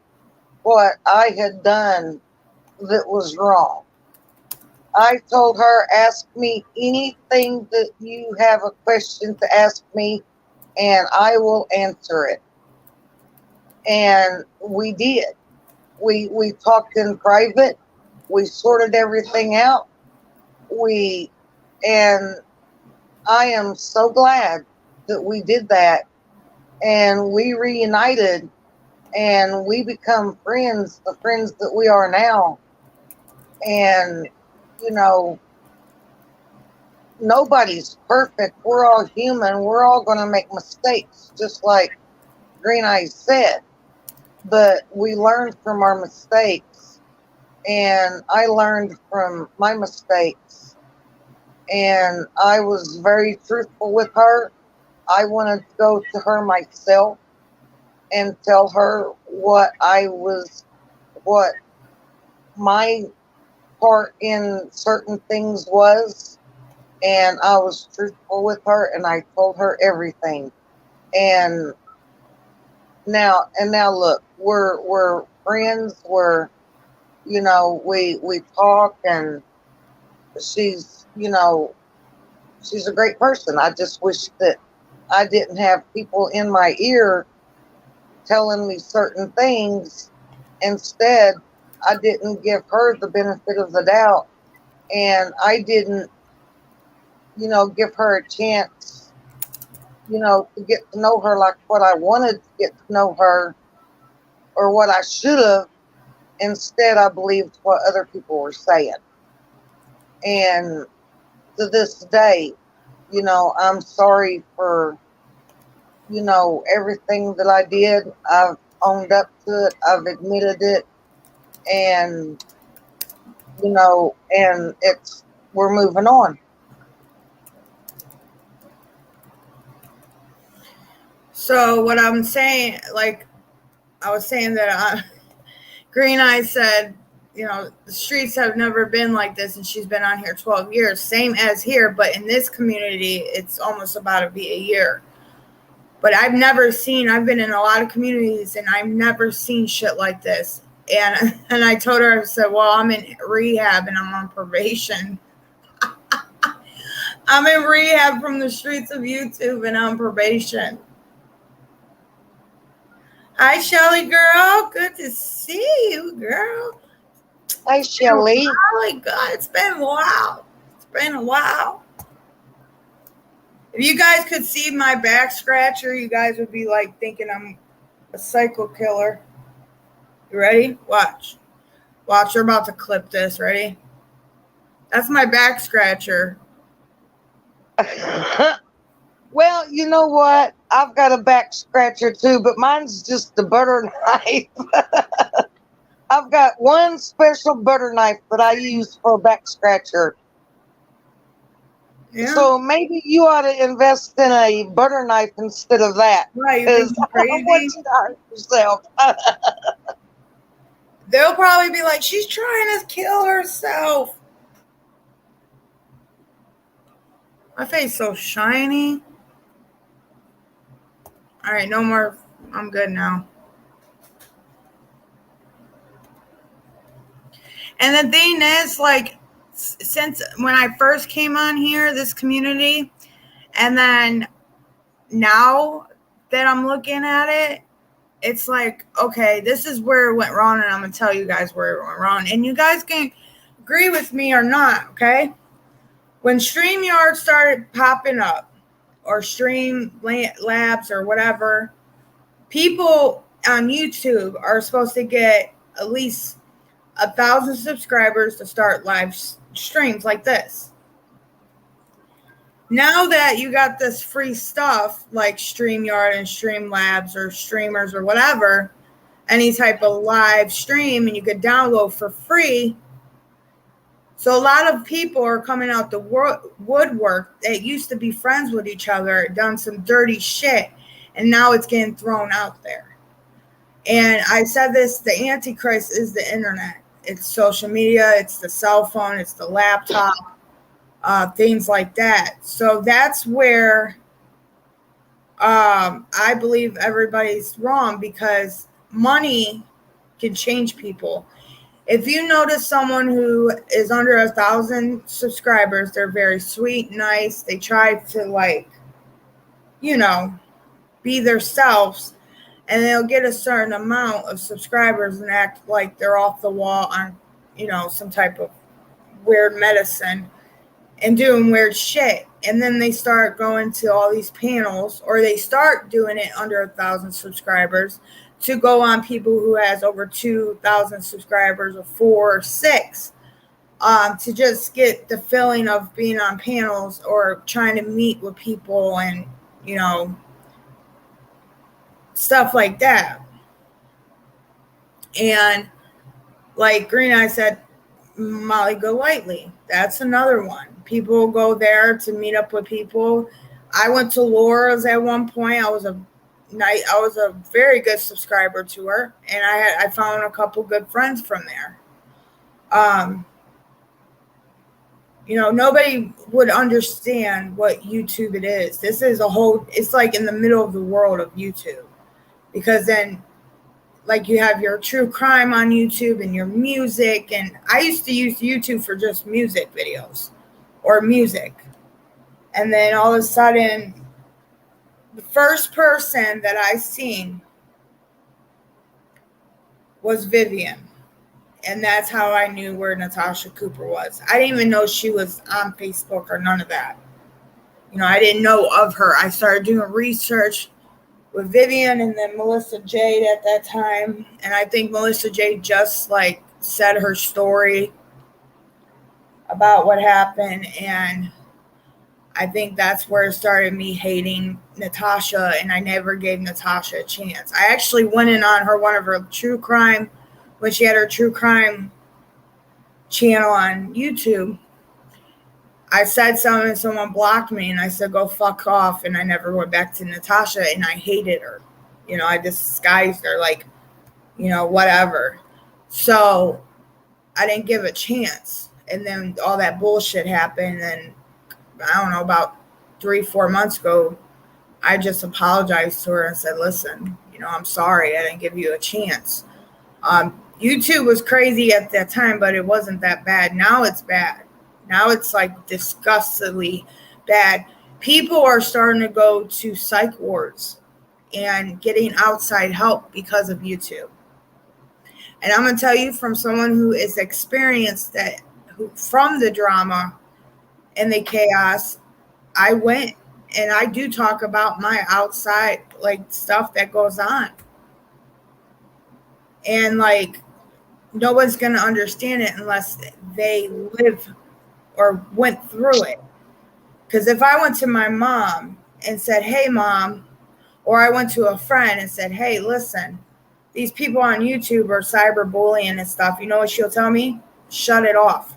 what I had done that was wrong. I told her, ask me anything that you have a question to ask me, and I will answer it. And we did. We talked in private. We sorted everything out. And I am so glad that we did that, and we reunited, and we become friends, the friends that we are now. And nobody's perfect. We're all human. We're all going to make mistakes, just like Green Eyes said. But we learned from our mistakes, and I learned from my mistakes, and I was very truthful with her. I wanted to go to her myself and tell her what my part in certain things was, and I was truthful with her, and I told her everything. And now look, we're friends. We talk, and she's a great person. I just wish that I didn't have people in my ear telling me certain things. Instead, I didn't give her the benefit of the doubt, and I didn't give her a chance to get to know her like what I wanted to get to know her, or what I should have. Instead, I believed what other people were saying. And to this day, I'm sorry for, everything that I did. I've owned up to it. I've admitted it. And, and we're moving on. So what I'm saying, like I was saying that Green Eye said, the streets have never been like this, and she's been on here 12 years, same as here, but in this community, it's almost about to be a year. But I've been in a lot of communities, and I've never seen shit like this. And I told her, I said, well, I'm in rehab and I'm on probation. I'm in rehab from the streets of YouTube and on probation. Hi, Shelly girl. Good to see you, girl. Hi, Shelly. Oh my God, it's been a while. It's been a while. If you guys could see my back scratcher, you guys would be like thinking I'm a psycho killer. You ready? Watch. Watch, we're about to clip this. Ready? That's my back scratcher. Well, you know what? I've got a back scratcher too, but mine's just the butter knife. I've got one special butter knife that I use for a back scratcher. Yeah. So maybe you ought to invest in a butter knife instead of that. Right, you think I'm I don't want crazy? you to hurt yourself. They'll probably be like, she's trying to kill herself. My face so shiny. All right, no more. I'm good now. And the thing is, like, since when I first came on here, this community, and then now that I'm looking at it, it's like, okay, this is where it went wrong, and I'm going to tell you guys where it went wrong. And you guys can agree with me or not, okay? When StreamYard started popping up, or Stream Labs or whatever, people on YouTube are supposed to get at least 1,000 subscribers to start live streams like this. Now that you got this free stuff like StreamYard and Streamlabs or streamers or whatever, any type of live stream, and you could download for free. So a lot of people are coming out the woodwork that used to be friends with each other, done some dirty shit, and now it's getting thrown out there. And I said this, the Antichrist is the internet. It's social media, it's the cell phone, it's the laptop, things like that. So that's where I believe everybody's wrong, because money can change people. If you notice someone who is under 1,000 subscribers, they're very sweet, nice. They try to, like, you know, be themselves, and they'll get a certain amount of subscribers and act like they're off the wall on, you know, some type of weird medicine and doing weird shit. And then they start going to all these panels, or they start doing it under 1,000 subscribers to go on people who has over 2,000 subscribers or 4 or 6, to just get the feeling of being on panels or trying to meet with people and, you know, stuff like that. And like Green Eye said, Molly Golightly, that's another one. People go there to meet up with people. I went to Laura's at one point. I was a very good subscriber to her, and I found a couple good friends from there. You know, nobody would understand what YouTube it is. This is it's like in the middle of the world of YouTube, because then, like, you have your true crime on YouTube and your music. And I used to use YouTube for just music videos or music. And then all of a sudden, the first person that I seen was Vivian. And that's how I knew where Natasha Cooper was. I didn't even know she was on Facebook or none of that. You know, I didn't know of her. I started doing research with Vivian and then Melissa Jade at that time. And I think Melissa Jade just, like, said her story about what happened. And I think that's where it started me hating Natasha, and I never gave Natasha a chance. I actually went in on her, one of her true crime, when she had her true crime channel on YouTube. I said something and someone blocked me, and I said, go fuck off. And I never went back to Natasha, and I hated her. You know, I disguised her, like, you know, whatever. So I didn't give a chance. And then all that bullshit happened, and I don't know, about 3-4 months ago, I just apologized to her and said, listen, you know, I'm sorry. I didn't give you a chance. YouTube was crazy at that time, but it wasn't that bad. Now it's bad. Now it's like disgustingly bad. People are starting to go to psych wards and getting outside help because of YouTube. And I'm going to tell you from someone who is experienced that, from the drama and the chaos, I went and I do talk about my outside, like, stuff that goes on. And, like, no one's going to understand it unless they live or went through it. Because if I went to my mom and said, hey, Mom, or I went to a friend and said, hey, listen, these people on YouTube are cyberbullying and stuff, you know what she'll tell me? Shut it off.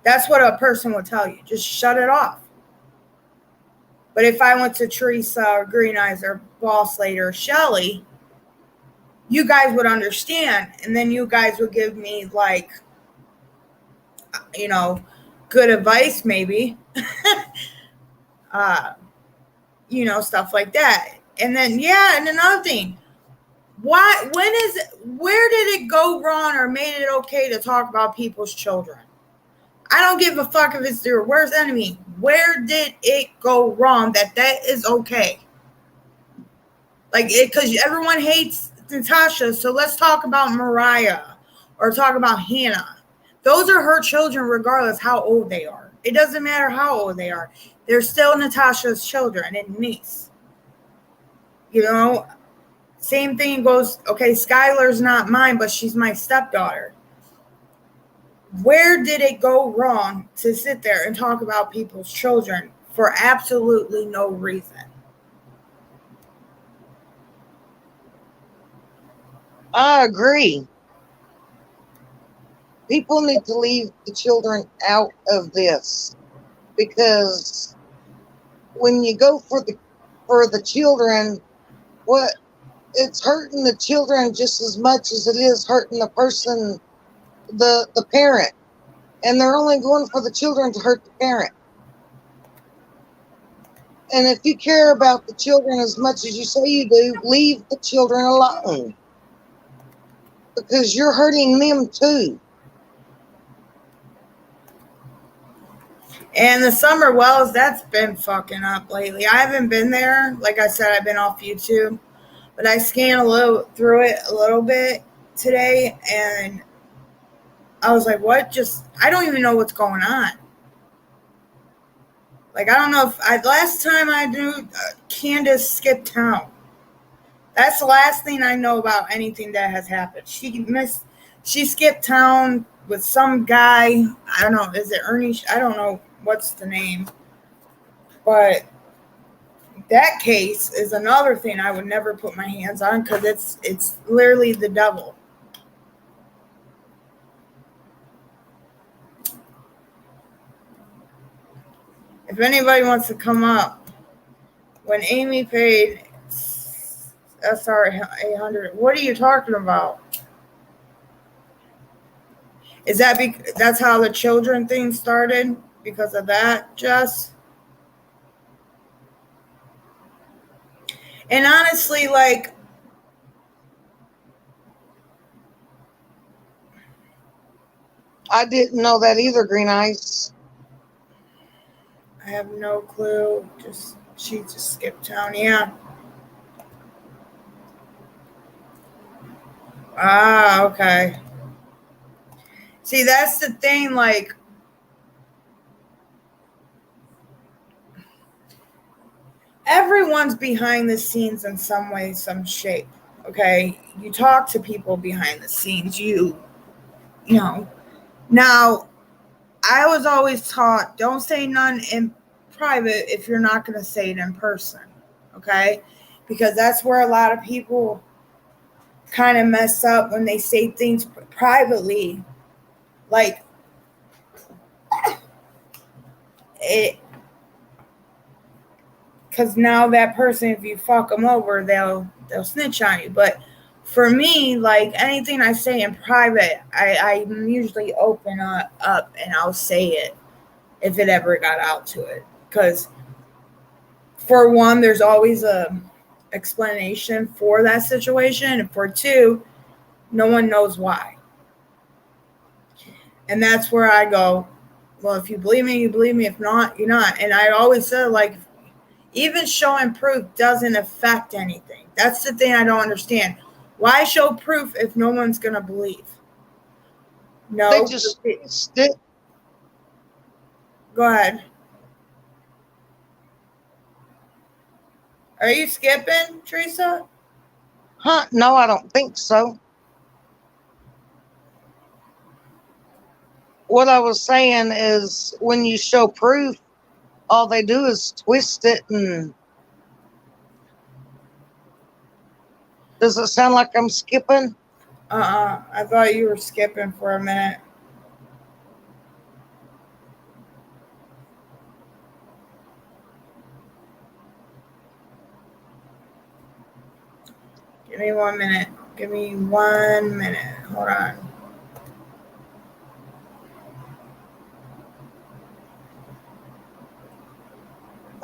That's what a person would tell you. Just shut it off. But if I went to Teresa or Green Eyes or Boss Lady or Shelly, you guys would understand. And then you guys would give me, like, you know, good advice maybe. You know, stuff like that. And then, yeah, and another thing. Where did it go wrong or made it okay to talk about people's children? I don't give a fuck if it's their worst enemy. Where did it go wrong that is okay? Like, because everyone hates Natasha, so let's talk about Mariah or talk about Hannah. Those are her children regardless how old they are. It doesn't matter how old they are. They're still Natasha's children and niece. You know, same thing goes, okay, Skylar's not mine, but she's my stepdaughter. Where did it go wrong to sit there and talk about people's children for absolutely no reason? I agree. People need to leave the children out of this, because when you go for the children, what it's hurting the children just as much as it is hurting the person, the parent. And they're only going for the children to hurt the parent. And if you care about the children as much as you say you do, leave the children alone, because you're hurting them too. And the Summer Wells, that's been fucking up lately. I haven't been there. Like I said, I've been off YouTube. But I scanned through it a little bit today, and I was like, what? I don't even know what's going on. Like, I don't know last time I knew, Candace skipped town. That's the last thing I know about anything that has happened. She skipped town with some guy. I don't know. Is it Ernie? I don't know what's the name. But that case is another thing I would never put my hands on, because it's literally the devil. If anybody wants to come up, when Amy paid SR 800, what are you talking about? Is that's how the children thing started? Because of that, Jess? And honestly, like, I didn't know that either, Green Eyes. I have no clue. She just skipped town, yeah. Ah, okay. See, that's the thing, like, everyone's behind the scenes in some way, some shape, okay? You talk to people behind the scenes, you know. Now, I was always taught, don't say none in private if you're not going to say it in person, okay? Because that's where a lot of people kind of mess up when they say things privately. Like, because now that person, if you fuck them over, they'll snitch on you. But for me, like, anything I say in private, I'm usually open up and I'll say it if it ever got out to it. Because for one, there's always a explanation for that situation, and for two, no one knows why. And that's where I go, well, if you believe me, you believe me. If not, you're not. And I always said, like, even showing proof doesn't affect anything. That's the thing I don't understand. Why show proof if no one's going to believe? They No. just twist it. Go ahead. Are you skipping, Teresa? Huh? No, I don't think so. What I was saying is when you show proof, all they do is twist it. And does it sound like I'm skipping? I thought you were skipping for a minute. Give me 1 minute. Give me 1 minute. Hold on.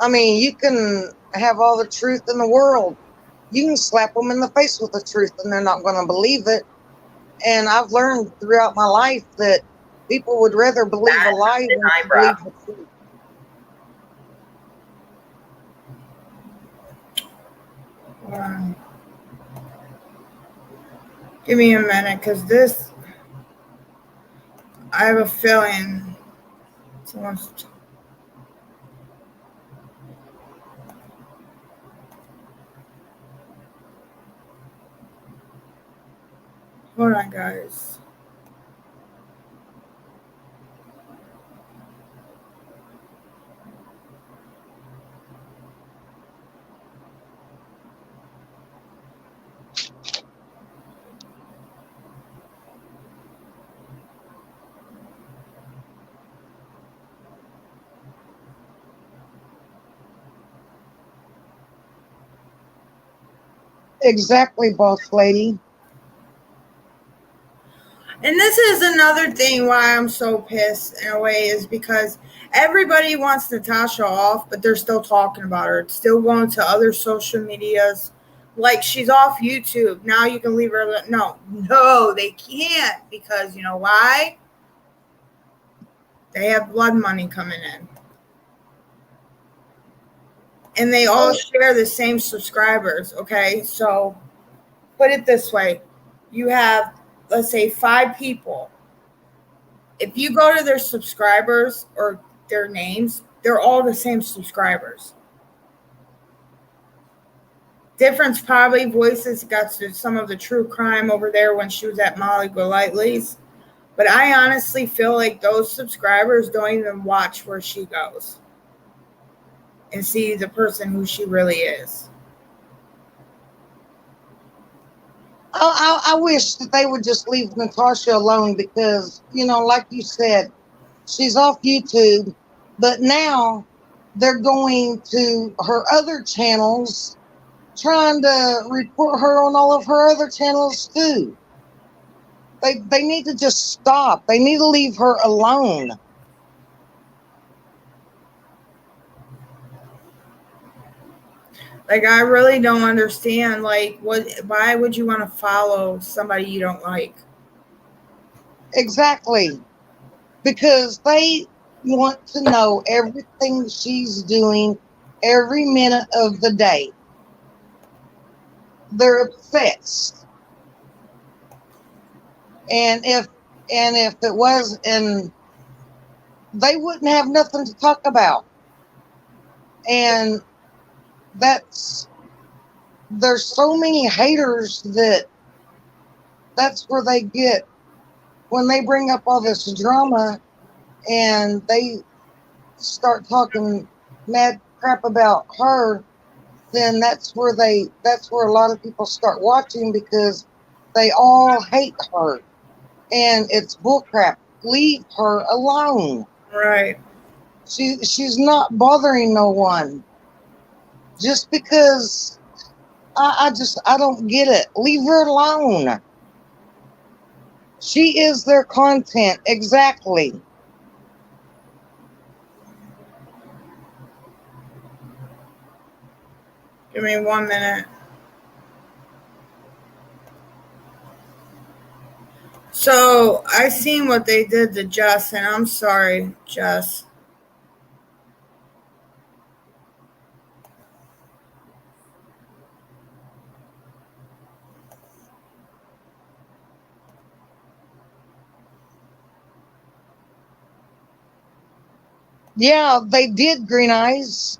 I mean, you can have all the truth in the world. You can slap them in the face with the truth and they're not going to believe it. And I've learned throughout my life that people would rather believe a lie than to believe the truth. Hold on. Give me a minute, because this, I have a feeling someone's. Hold on, guys. Exactly, boss lady. And this is another thing why I'm so pissed in a way is because everybody wants Natasha off, but they're still talking about her. It's still going to other social medias. Like she's off YouTube. Now you can leave her. No, they can't, because you know why? They have blood money coming in. And they all share the same subscribers, okay? So put it this way. You have, let's say, 5 people. If you go to their subscribers or their names, they're all the same subscribers. Difference probably voices got to some of the true crime over there when she was at Molly Golightly's. But I honestly feel like those subscribers don't even watch where she goes and see the person who she really is. I wish that they would just leave Natasha alone because, you know, like you said, she's off YouTube, but now they're going to her other channels trying to report her on all of her other channels too. They need to just stop. They need to leave her alone. Like, I really don't understand, like, why would you want to follow somebody you don't like? Exactly. Because they want to know everything she's doing every minute of the day. They're obsessed. And if it was, and they wouldn't have nothing to talk about. And there's so many haters that's where they get when they bring up all this drama and they start talking mad crap about her. Then that's where a lot of people start watching because they all hate her, and it's bullcrap. Leave her alone. Right. She's not bothering no one. Just because I don't get it. Leave her alone. She is their content, exactly. Give me 1 minute. So I seen what they did to Jess, and I'm sorry, Jess. Yeah, they did, Green Eyes.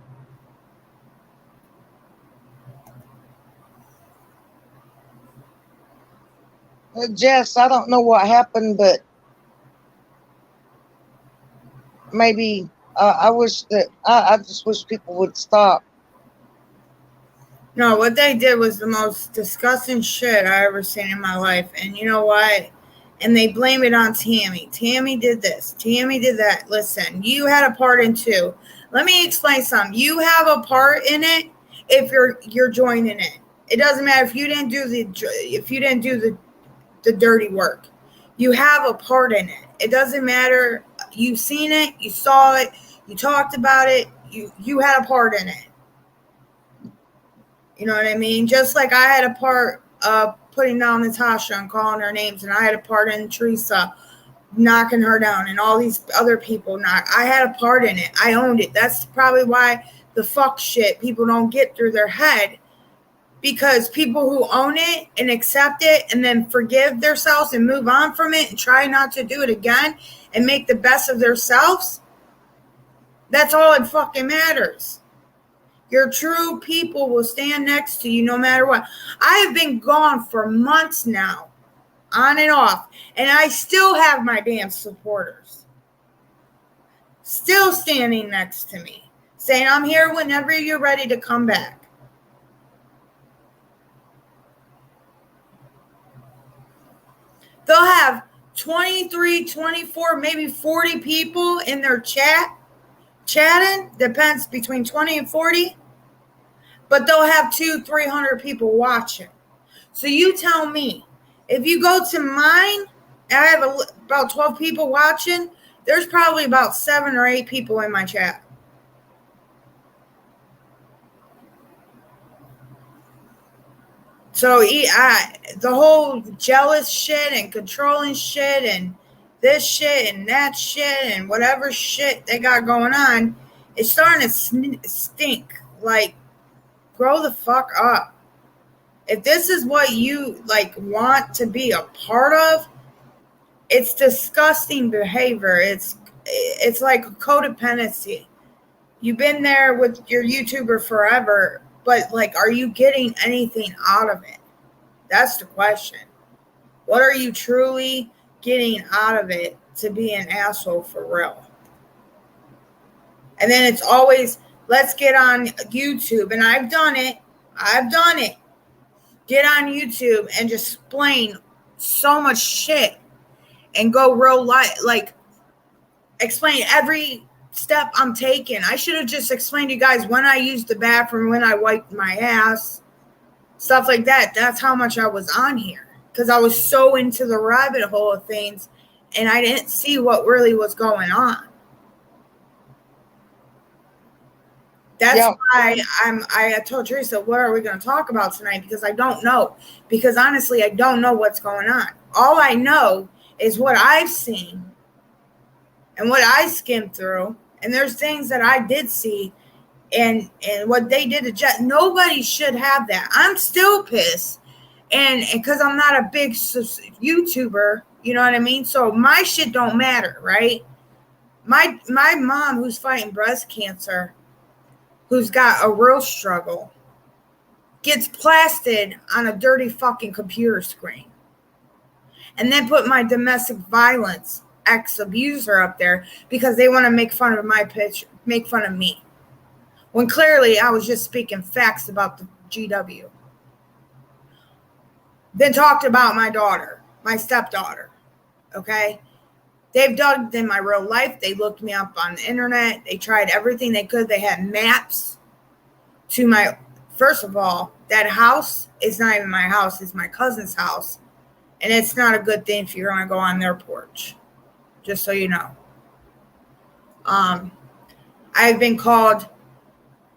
Jess, I don't know what happened, but maybe I wish that I just wish people would stop. No, what they did was the most disgusting shit I ever seen in my life. And you know what? And they blame it on Tammy. Tammy did this. Tammy did that. Listen, you had a part in too. Let me explain something. You have a part in it if you're joining it. It doesn't matter if you didn't do the dirty work. You have a part in it. It doesn't matter. You seen it, you saw it, you talked about it, you had a part in it. You know what I mean? Just like I had a part of putting down Natasha and calling her names, and I had a part in Teresa knocking her down, and all these other people I had a part in it. I owned it. That's probably why the fuck shit people don't get through their head, because people who own it and accept it and then forgive themselves and move on from it and try not to do it again and make the best of themselves, that's all it fucking matters. Your true people will stand next to you no matter what. I have been gone for months now, on and off, and I still have my damn supporters still standing next to me, saying I'm here whenever you're ready to come back. They'll have 23, 24, maybe 40 people in their chatting, depends, between 20 and 40, but they'll have 200-300 people watching. So you tell me, if you go to mine, and I have about 12 people watching, there's probably about 7 or 8 people in my chat. So the whole jealous shit and controlling shit and this shit and that shit and whatever shit they got going on, it's starting to stink. Like, grow the fuck up. If this is what you want to be a part of, it's disgusting behavior. It's like a codependency. You've been there with your YouTuber forever, but are you getting anything out of it? That's the question. What are you truly getting out of it to be an asshole for real? And then it's always, let's get on YouTube. And I've done it. Get on YouTube and just explain so much shit and go real life, explain every step I'm taking. I should have just explained to you guys when I used the bathroom, when I wiped my ass, stuff like that. That's how much I was on here, because I was so into the rabbit hole of things and I didn't see what really was going on. That's why I told Teresa, what are we going to talk about tonight? Because I don't know. Because honestly, I don't know what's going on. All I know is what I've seen and what I skimmed through. And there's things that I did see, and what they did to Jet. Nobody should have that. I'm still pissed. And because I'm not a big YouTuber, you know what I mean? So my shit don't matter, right? My mom, who's fighting breast cancer, who's got a real struggle, gets plastered on a dirty fucking computer screen. And then put my domestic violence ex-abuser up there because they want to make fun of my picture, make fun of me. When clearly I was just speaking facts about the GW. Then talked about my daughter, my stepdaughter, okay? They've dug in my real life. They looked me up on the internet. They tried everything they could. They had maps to my, first of all, that house is not even my house. It's my cousin's house. And it's not a good thing if you're going to go on their porch, just so you know. I've been called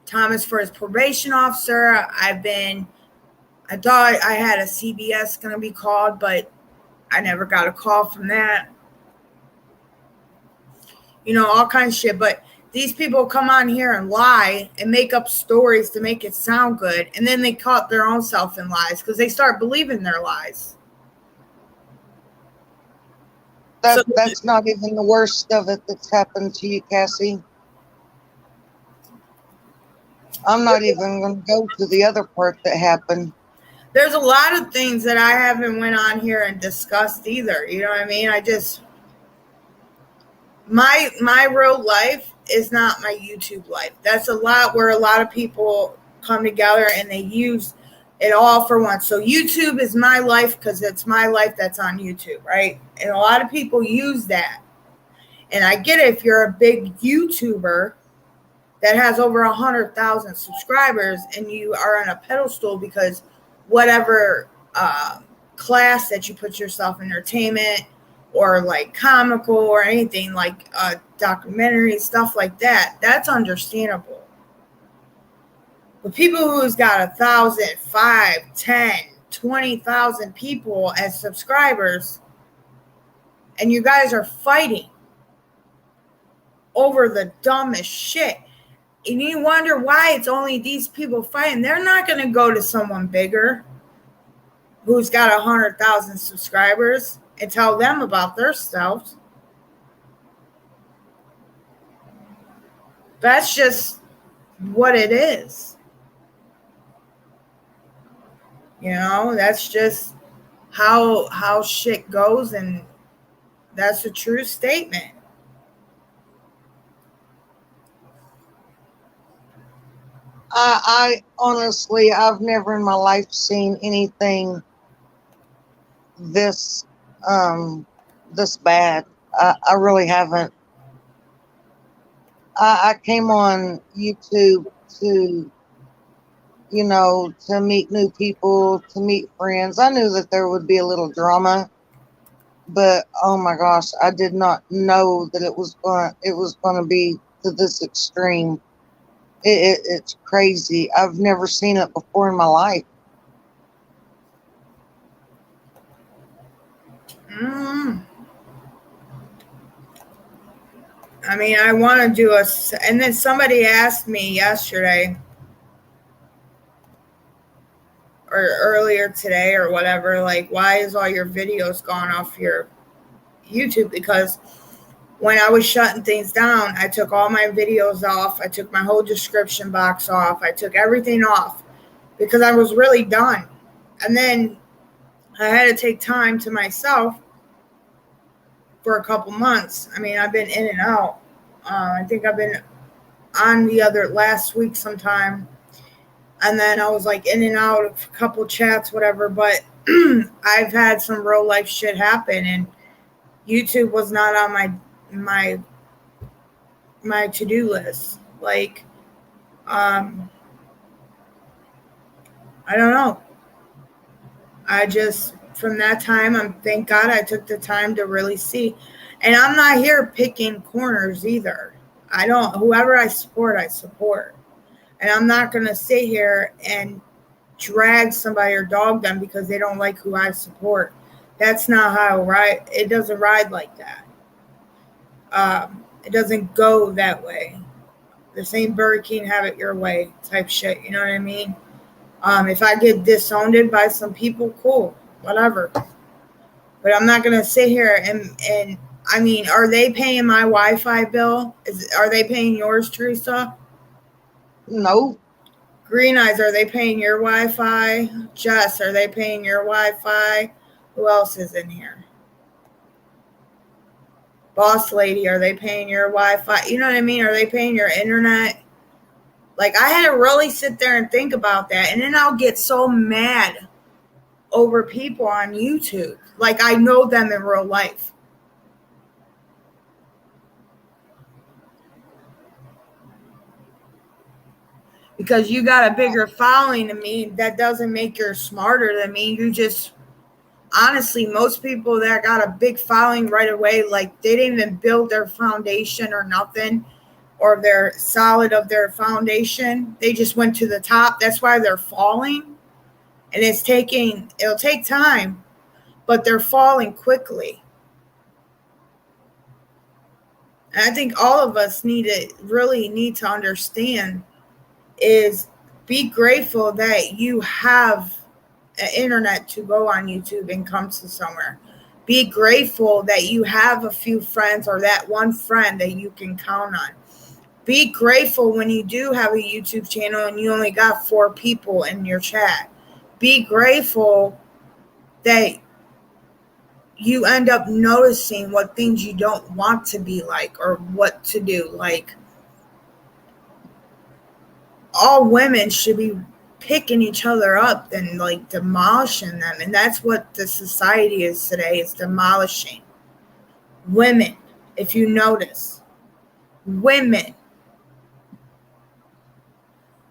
Thomas for his probation officer. I thought I had a CBS going to be called, but I never got a call from that. You know, all kinds of shit. But these people come on here and lie and make up stories to make it sound good. And then they caught their own self in lies because they start believing their lies. That's not even the worst of it that's happened to you, Cassie. I'm not even going to go to the other part that happened. There's a lot of things that I haven't went on here and discussed either. You know what I mean? I just, my real life is not my YouTube life. That's a lot where a lot of people come together and they use it all for once. So YouTube is my life because it's my life that's on YouTube, right? And a lot of people use that. And I get it if you're a big YouTuber that has over 100,000 subscribers and you are on a pedestal because whatever class that you put yourself in, entertainment or like comical or anything like documentary, stuff like that, that's understandable. But people who's got 1,000, 5, 10, 20,000 people as subscribers, and you guys are fighting over the dumbest shit. And you wonder why it's only these people fighting. They're not going to go to someone bigger who's got 100,000 subscribers and tell them about their stuff. That's just what it is. You know, that's just how shit goes, and that's a true statement. I honestly, I've never in my life seen anything this bad. I really haven't. I came on YouTube to, you know, to meet new people, to meet friends. I knew that there would be a little drama, but oh my gosh, I did not know that it was going to be to this extreme. It's crazy. I've never seen it before in my life. I mean, I want to do and then somebody asked me yesterday or earlier today or whatever, like, why is all your videos gone off your YouTube? Because when I was shutting things down, I took all my videos off. I took my whole description box off. I took everything off because I was really done. And then I had to take time to myself for a couple months. I mean, I've been in and out. I think I've been on the other last week sometime. And then I was like in and out of a couple chats, whatever. But I've had some real life shit happen, and YouTube was not on my to-do list. Like, I don't know. I just, from that time, thank God I took the time to really see. And I'm not here picking corners either. Whoever I support. And I'm not going to sit here and drag somebody or dog them because they don't like who I support. That's not how I ride. It doesn't ride like that. It doesn't go that way. This ain't Burger King, have it your way type shit. You know what I mean? If I get disowned by some people, cool, whatever. But I'm not going to sit here and I mean, are they paying my Wi-Fi bill? Are they paying yours, Teresa? No. Green Eyes, are they paying your Wi-Fi? Jess, are they paying your Wi-Fi? Who else is in here? Boss Lady, are they paying your Wi-Fi? You know what I mean? Are they paying your internet? Like, I had to really sit there and think about that. And then I'll get so mad over people on YouTube. Like, I know them in real life. Because you got a bigger following than me, that doesn't make you smarter than me. You just, honestly, most people that got a big following right away, like, they didn't even build their foundation or nothing, or they're solid of their foundation. They just went to the top. That's why they're falling. And it'll take time. but they're falling quickly. And I think all of us need to understand is be grateful that you have an internet to go on YouTube and come to somewhere. Be grateful that you have a few friends or that one friend that you can count on. Be grateful when you do have a YouTube channel and you only got 4 people in your chat. Be grateful that you end up noticing what things you don't want to be like or what to do. Like, all women should be picking each other up and like demolishing them. And that's what the society is today, is demolishing women. If you notice, women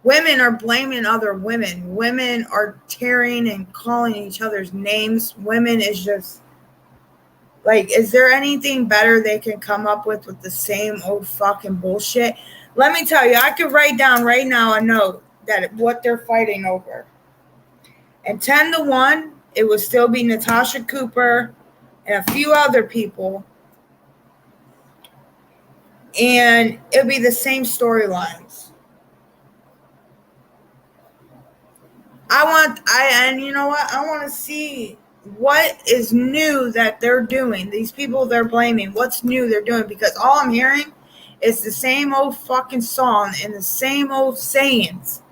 are blaming other women. Women are tearing and calling each other's names. Women is just like, is there anything better they can come up with the same old fucking bullshit? Let me tell you, I could write down right now a note that what they're fighting over. And 10-1, it would still be Natasha Cooper and a few other people. And it'll be the same storylines. And you know what? I want to see what is new that they're doing. These people they're blaming, what's new they're doing? Because all I'm hearing is the same old fucking song and the same old sayings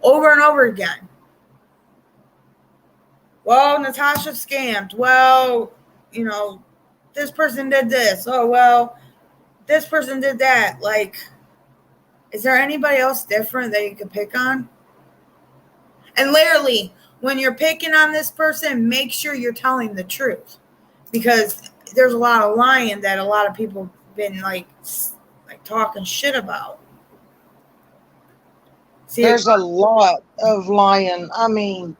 over and over again. Well, Natasha scammed. Well, you know, this person did this. Oh, well, this person did that. Like, is there anybody else different that you could pick on? And literally, when you're picking on this person, make sure you're telling the truth. Because there's a lot of lying that a lot of people have been like talking shit about. See, There's a lot of lying. I mean,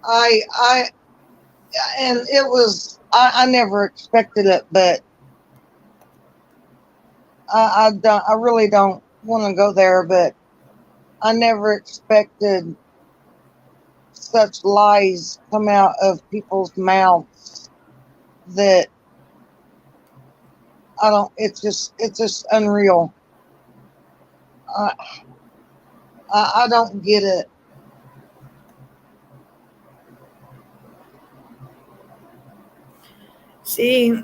and it was, I never expected it, but I really don't want to go there, but I never expected such lies come out of people's mouths that it's just unreal. I don't get it. See,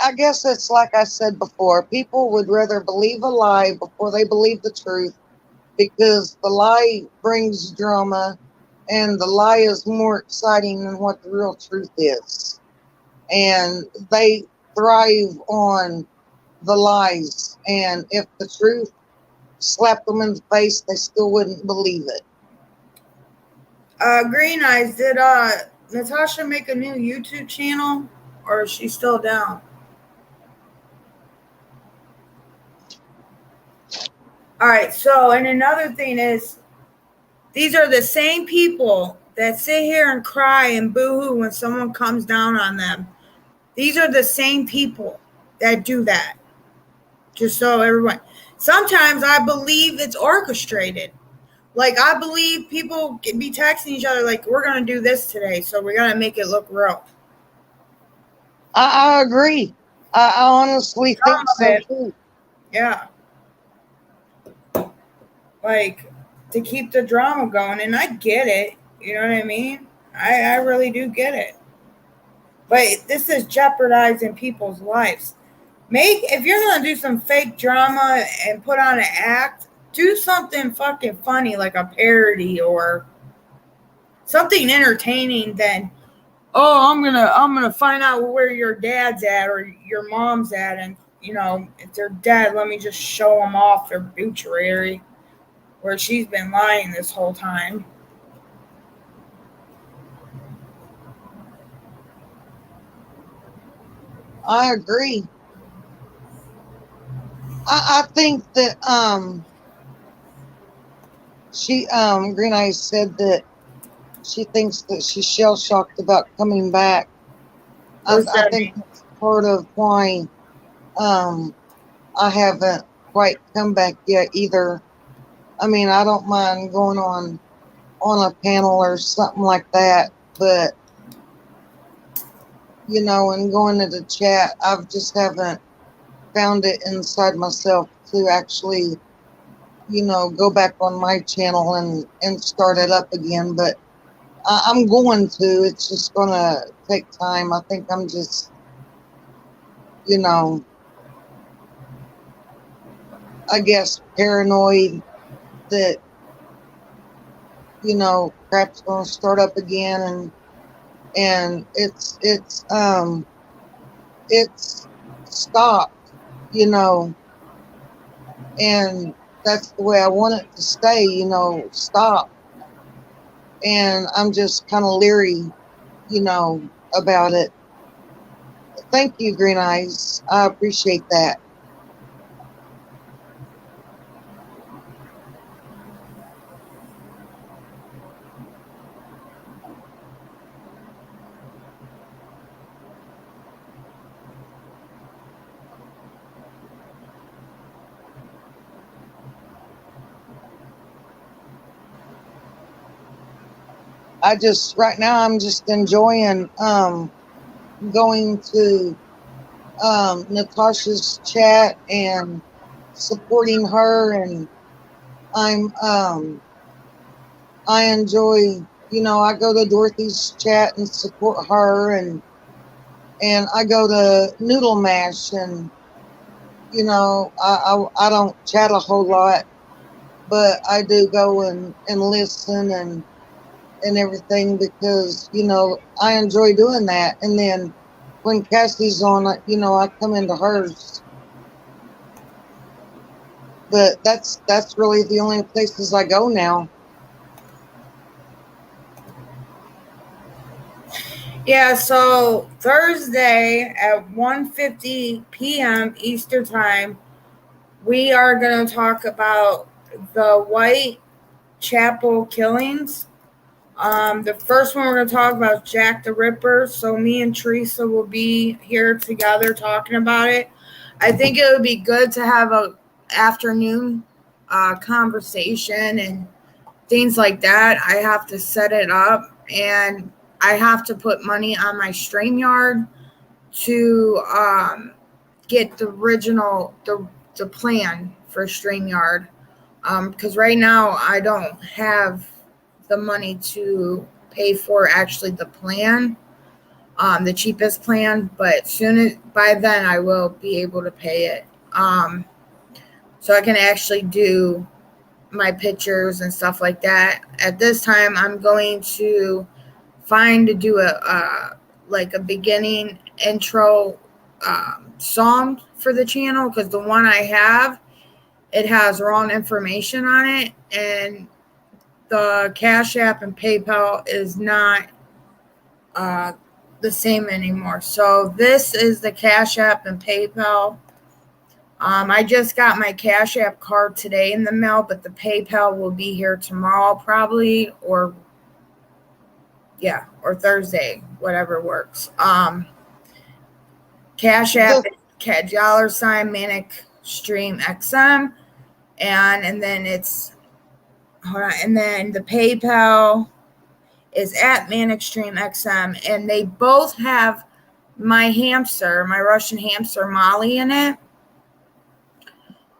I guess it's like I said before, people would rather believe a lie before they believe the truth, because the lie brings drama and the lie is more exciting than what the real truth is. And they thrive on the lies. And if the truth slapped them in the face, they still wouldn't believe it. Green Eyes, did Natasha make a new YouTube channel, or is she still down? All right, so, and another thing is, these are the same people that sit here and cry and boo-hoo when someone comes down on them. These are the same people that do that. Just so everyone. Sometimes I believe it's orchestrated. Like, I believe people can be texting each other like, we're going to do this today, so we're going to make it look real. I agree. I honestly think so too. Yeah. Like, to keep the drama going, and I get it. You know what I mean? I really do get it. But this is jeopardizing people's lives. If you're going to do some fake drama and put on an act, do something fucking funny, like a parody or something entertaining than, oh, I'm gonna find out where your dad's at or your mom's at, and you know, if they're dead, let me just show them off their obituary where she's been lying this whole time. I agree. I think that Green Eyes said that she thinks that she's shell shocked about coming back. I think that's part of why I haven't quite come back yet either. I mean, I don't mind going on on a panel or something like that. But and going to the chat, I've just haven't found it inside myself to actually, go back on my channel and start it up again. But I'm going to. It's just going to take time. I think I'm just, I guess paranoid that, crap's going to start up again, and it's stopped, and that's the way I want it to stay, stop. And I'm just kind of leery, about it. Thank you, Green Eyes. I appreciate that. Right now I'm just enjoying going to Natasha's chat and supporting her, and I enjoy, I go to Dorothy's chat and support her, and I go to Noodle Mash, and I don't chat a whole lot, but I do go and listen and everything, because I enjoy doing that. And then when Cassie's on, I come into hers. But that's really the only places I go now. Yeah, so Thursday at 1:50 p.m. Eastern Time, we are going to talk about the Whitechapel killings. The first one we're going to talk about is Jack the Ripper. So me and Teresa will be here together talking about it. I think it would be good to have a afternoon conversation and things like that. I have to set it up, and I have to put money on my StreamYard to get the original the plan for StreamYard, because right now I don't have the money to pay for actually the plan, the cheapest plan, but by then I will be able to pay it, so I can actually do my pictures and stuff like that. At this time, I'm going to do a like a beginning intro song for the channel, because the one I have, it has wrong information on it, and the Cash App and PayPal is not the same anymore. So this is the Cash App and PayPal. I just got my Cash App card today in the mail, but the PayPal will be here tomorrow probably, or Thursday, whatever works. Cash App $, Manic Stream XM, and then it's and then the PayPal is at Manic Stream XM, and they both have my Russian hamster Molly in it.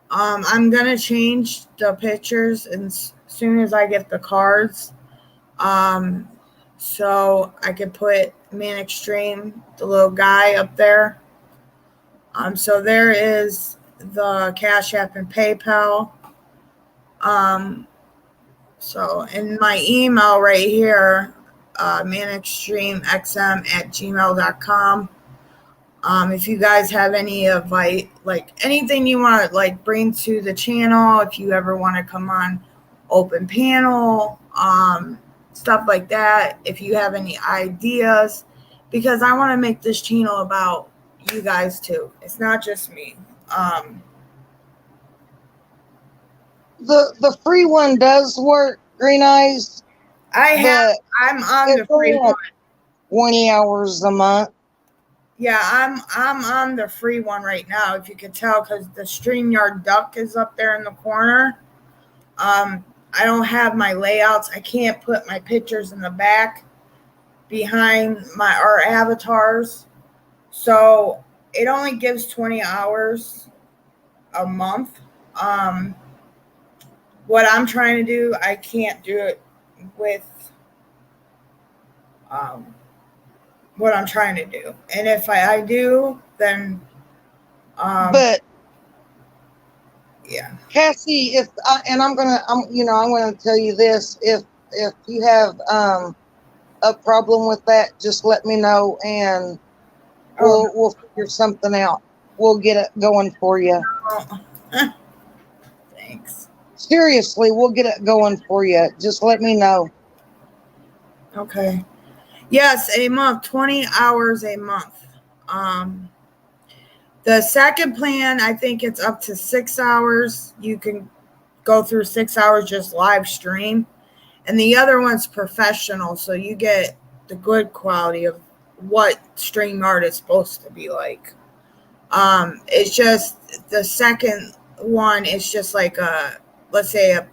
I'm gonna change the pictures as soon as I get the cards, so I could put Manic Stream, the little guy, up there. So there is the Cash App and PayPal. So in my email right here, manicstreamxm@gmail.com. If you guys have any advice, like anything you want to bring to the channel, if you ever want to come on open panel, stuff like that, if you have any ideas, because I want to make this channel about you guys too. It's not just me. The free one does work, Green Eyes. I'm on the free one. 20 hours a month. Yeah, I'm on the free one right now, if you could tell, because the StreamYard duck is up there in the corner. I don't have my layouts. I can't put my pictures in the back behind our avatars. So it only gives 20 hours a month. What I'm trying to do, I can't do it with what I'm trying to do. And if I do, then But yeah. Cassie, I'm gonna tell you this: if you have a problem with that, just let me know, and we'll figure something out. We'll get it going for you. No. Thanks. Seriously, we'll get it going for you. Just let me know. Okay. Yes, a month, 20 hours a month. The second plan, I think it's up to 6 hours. You can go through 6 hours just live stream. And the other one's professional, so you get the good quality of what StreamYard is supposed to be like. It's just the second one is just like let's say a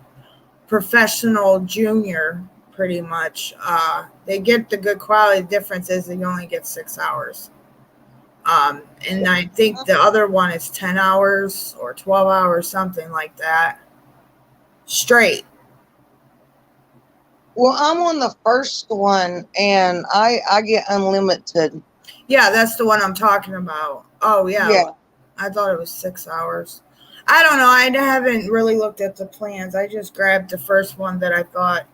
professional junior, pretty much. They get the good quality. The difference is you only get 6 hours. And I think the other one is 10 hours or 12 hours, something like that. Straight. Well, I'm on the first one, and I get unlimited. Yeah, that's the one I'm talking about. Oh, yeah. Yeah. I thought it was 6 hours. I don't know. I haven't really looked at the plans. I just grabbed the first one that I thought.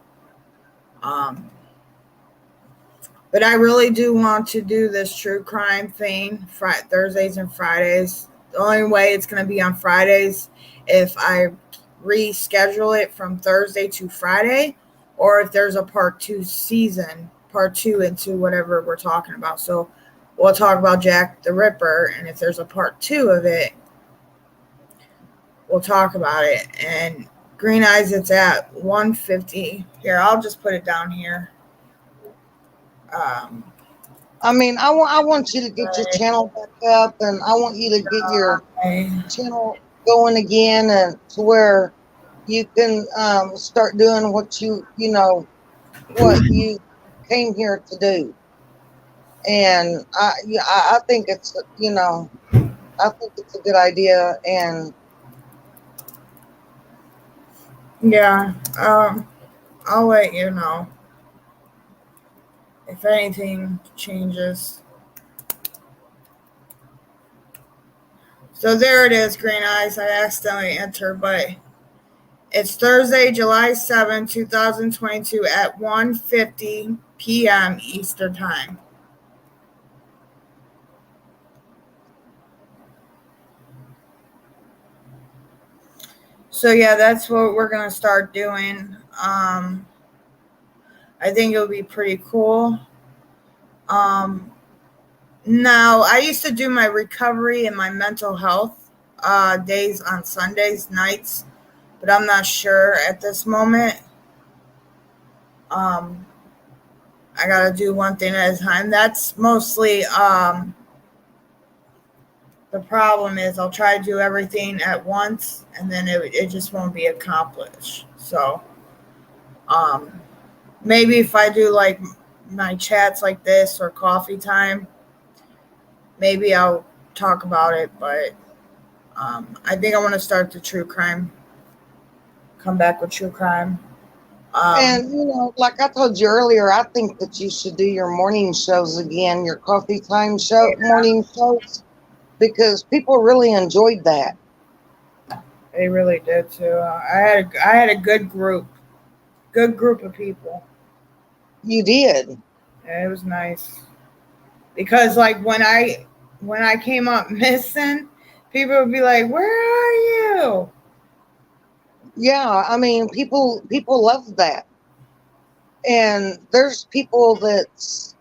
But I really do want to do this true crime thing Thursdays and Fridays. The only way it's going to be on Fridays if I reschedule it from Thursday to Friday, or if there's a part 2 season, part 2 into whatever we're talking about. So we'll talk about Jack the Ripper, and if there's a part 2 of it, we'll talk about it. And Green Eyes, it's at 150. Here, I'll just put it down here. I mean, I want you to get your channel back up, and I want you to get your channel going again, and to where you can start doing what you came here to do. And I think it's I think it's a good idea. And yeah, I'll let you know if anything changes. So there it is, Green Eyes. I accidentally entered, but it's Thursday, July 7, 2022 at 1:50 p.m. Eastern Time. So yeah, that's what we're going to start doing. I think it'll be pretty cool. Now, I used to do my recovery and my mental health days on Sundays, nights, but I'm not sure at this moment. I got to do one thing at a time. That's mostly the problem is I'll try to do everything at once, and then it just won't be accomplished. So maybe if I do like my chats like this or coffee time, maybe I'll talk about it, but I think I want to start the true crime, come back with true crime. and like I told you earlier, I think that you should do your morning shows again, your coffee time morning shows, because people really enjoyed that. They really did too. I had a good group of people. You did. Yeah, it was nice because like when I came up missing, people would be like, "Where are you?" Yeah, I mean, people love that. And there's people that's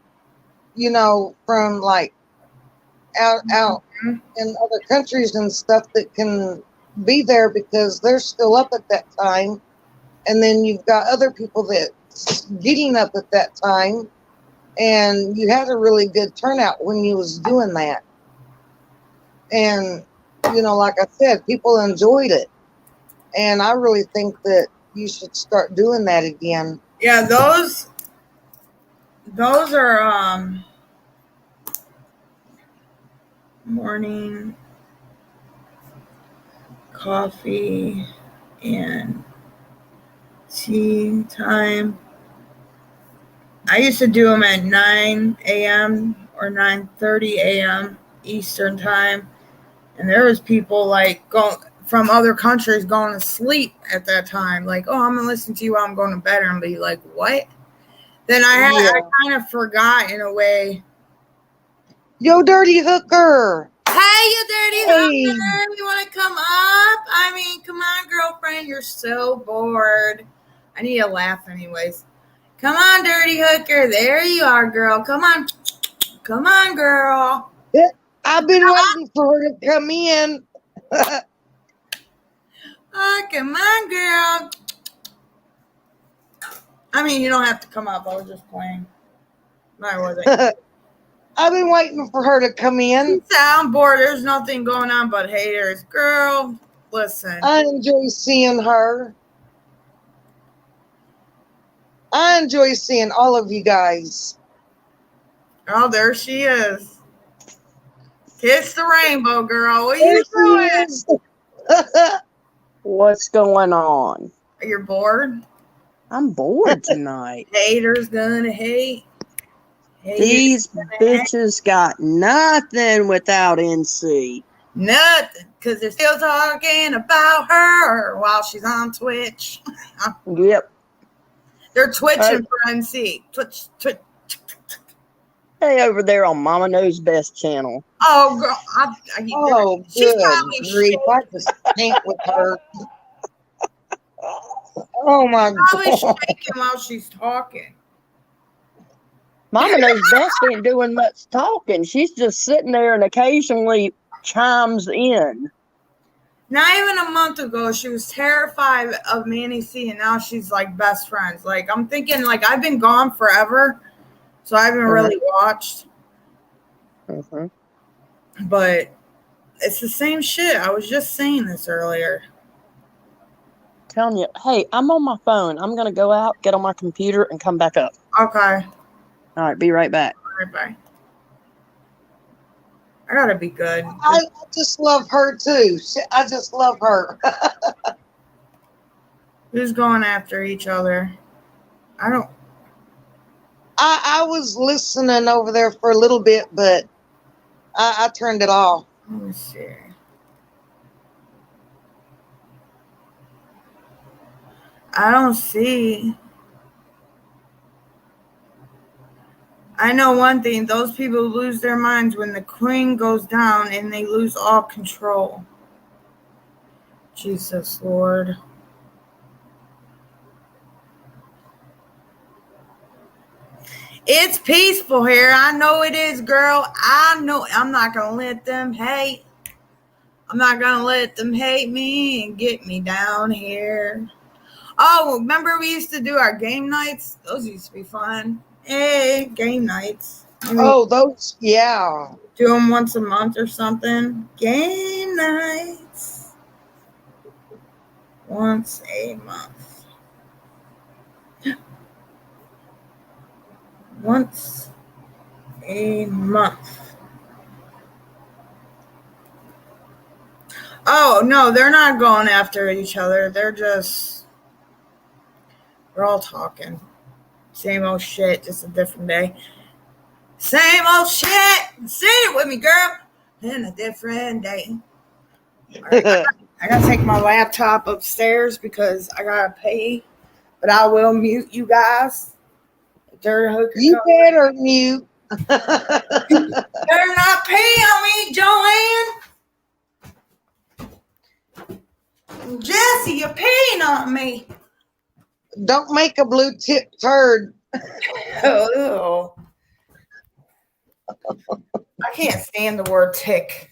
from like out in other countries and stuff that can be there because they're still up at that time. And then you've got other people that's getting up at that time, and you had a really good turnout when you was doing that. And like I said, people enjoyed it. And I really think that you should start doing that again. Yeah, those are morning coffee and tea time. I used to do them at 9 a.m. or 9:30 a.m. Eastern time, and there was people like going from other countries going to sleep at that time. Like, oh, I'm gonna listen to you while I'm going to bed, and be like, what? Then I kind of forgot in a way. Yo, dirty hooker. Hey, you dirty Hey. hooker, you want to come up? I mean, come on, girlfriend, you're so bored. I need a laugh anyways. Come on, dirty hooker. There you are, girl. Come on. Come on, girl. I've been waiting for her to come in. Oh, come on, girl. I mean, you don't have to come up. I was just playing. No, I wasn't. I've been waiting for her to come in. You sound bored. There's nothing going on but haters. Girl, listen. I enjoy seeing her. I enjoy seeing all of you guys. Oh, there she is. Kiss the rainbow, girl. What are There you she doing? is. What's going on? You're bored? I'm bored tonight. Haters gonna hate. These bitches got nothing without NC. Nothing, because they're still talking about her while she's on Twitch. Yep. They're twitching for NC. Twitch. Hey, over there on Mama Knows Best channel. Oh, girl. Oh, she's good probably grief. I just can't with her. Oh, my probably God. shaking while she's talking. Mama Knows Best ain't doing much talking. She's just sitting there and occasionally chimes in. Not even a month ago, she was terrified of Manny C, and now she's like best friends. Like, I'm thinking, like, I've been gone forever, so I haven't really watched. But it's the same shit. I was just saying this earlier. Telling you, hey, I'm on my phone. I'm going to go out, get on my computer, and come back up. Okay. All right, be right back. All right, bye. I gotta be good. I just love her, too. I just love her. Who's going after each other? I was listening over there for a little bit, but I turned it off. Let me see. I don't see. I know one thing. Those people lose their minds when the queen goes down and they lose all control. Jesus, Lord. It's peaceful here. I know it is, girl. I know. I'm not going to let them hate. I'm not going to let them hate me and get me down here. Oh, remember we used to do our game nights? Those used to be fun. Hey, game nights. Oh, those, yeah. Do them once a month or something. Game nights. Once a month. Once a month. Oh, no, they're not going after each other. We're all talking. Same old shit, just a different day. Same old shit. Say it with me, girl. In a different day. Right, I gotta take my laptop upstairs because I gotta pay. But I will mute you guys. You better mute. Better not pay on me, Joanne. Jesse, you're paying on me. Don't make a blue tip turd. Oh. I can't stand the word tick.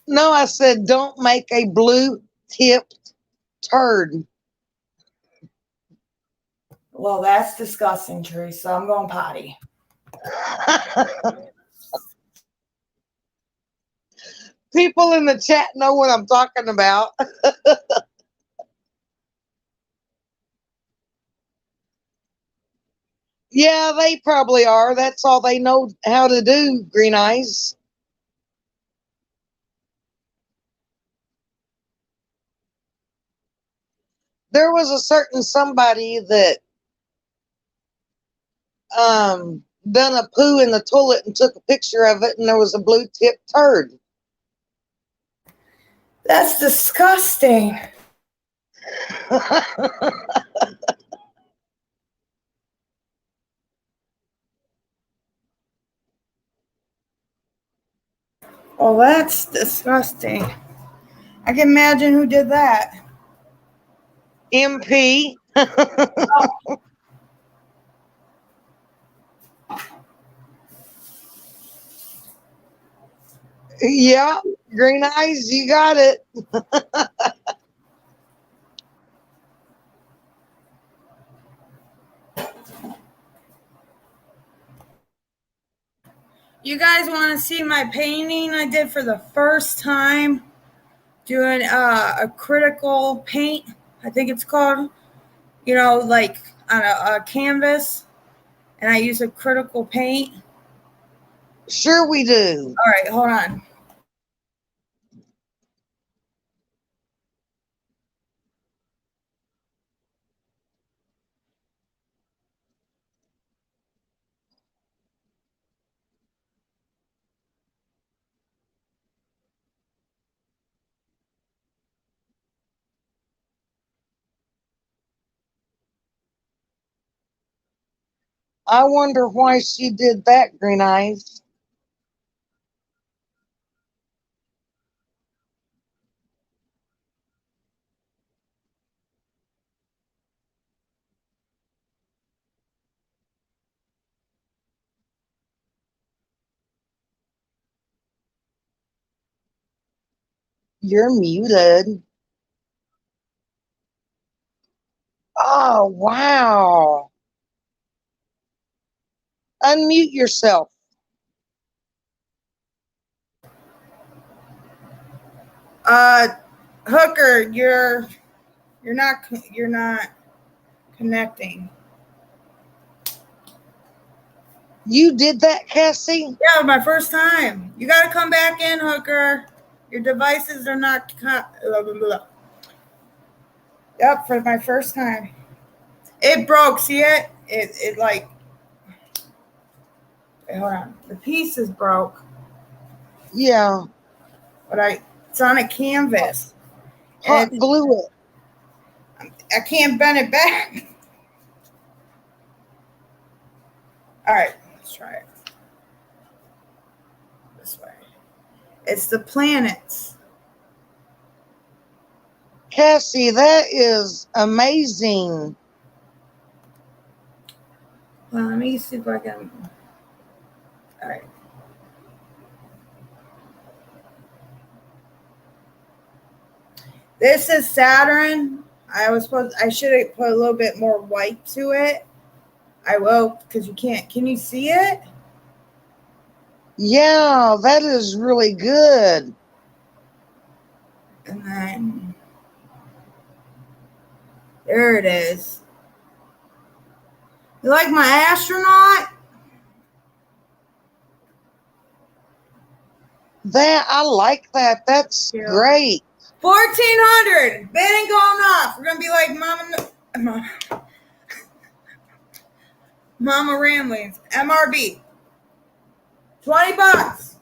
No, I said don't make a blue tipped turd. Well, that's disgusting, Teresa. I'm going potty. People in the chat know what I'm talking about. Yeah, they probably are. That's all they know how to do, Green Eyes. There was a certain somebody that done a poo in the toilet and took a picture of it, and there was a blue tip turd. That's disgusting. Oh, that's disgusting. I can imagine who did that. MP. Yeah, Green Eyes, you got it. You guys want to see my painting I did for the first time? Doing a critical paint, I think it's called. Like on a canvas, and I use a critical paint. Sure we do. All right, hold on. I wonder why she did that, Green Eyes. You're muted. Oh, wow. Unmute yourself. Hooker, you're not connecting. You did that, Cassie? Yeah, my first time. You got to come back in, Hooker. Your devices are not. Blah, blah, blah. Yep, for my first time. It broke. See it? It like. Wait, hold on. The piece is broke, Yeah. but it's on a canvas. Hot And glue it. I can't bend it back. All right, let's try it this way. It's the planets. Cassie, that is amazing. Well, let me see if I can. All right. This is Saturn. I should have put a little bit more white to it. I will, because you can't. Can you see it? Yeah, that is really good. And then there it is. You like my astronaut? I like that. That's Yeah. great. 1,400. Been going off. We're gonna be like Mama Ramblings. MRB. $20.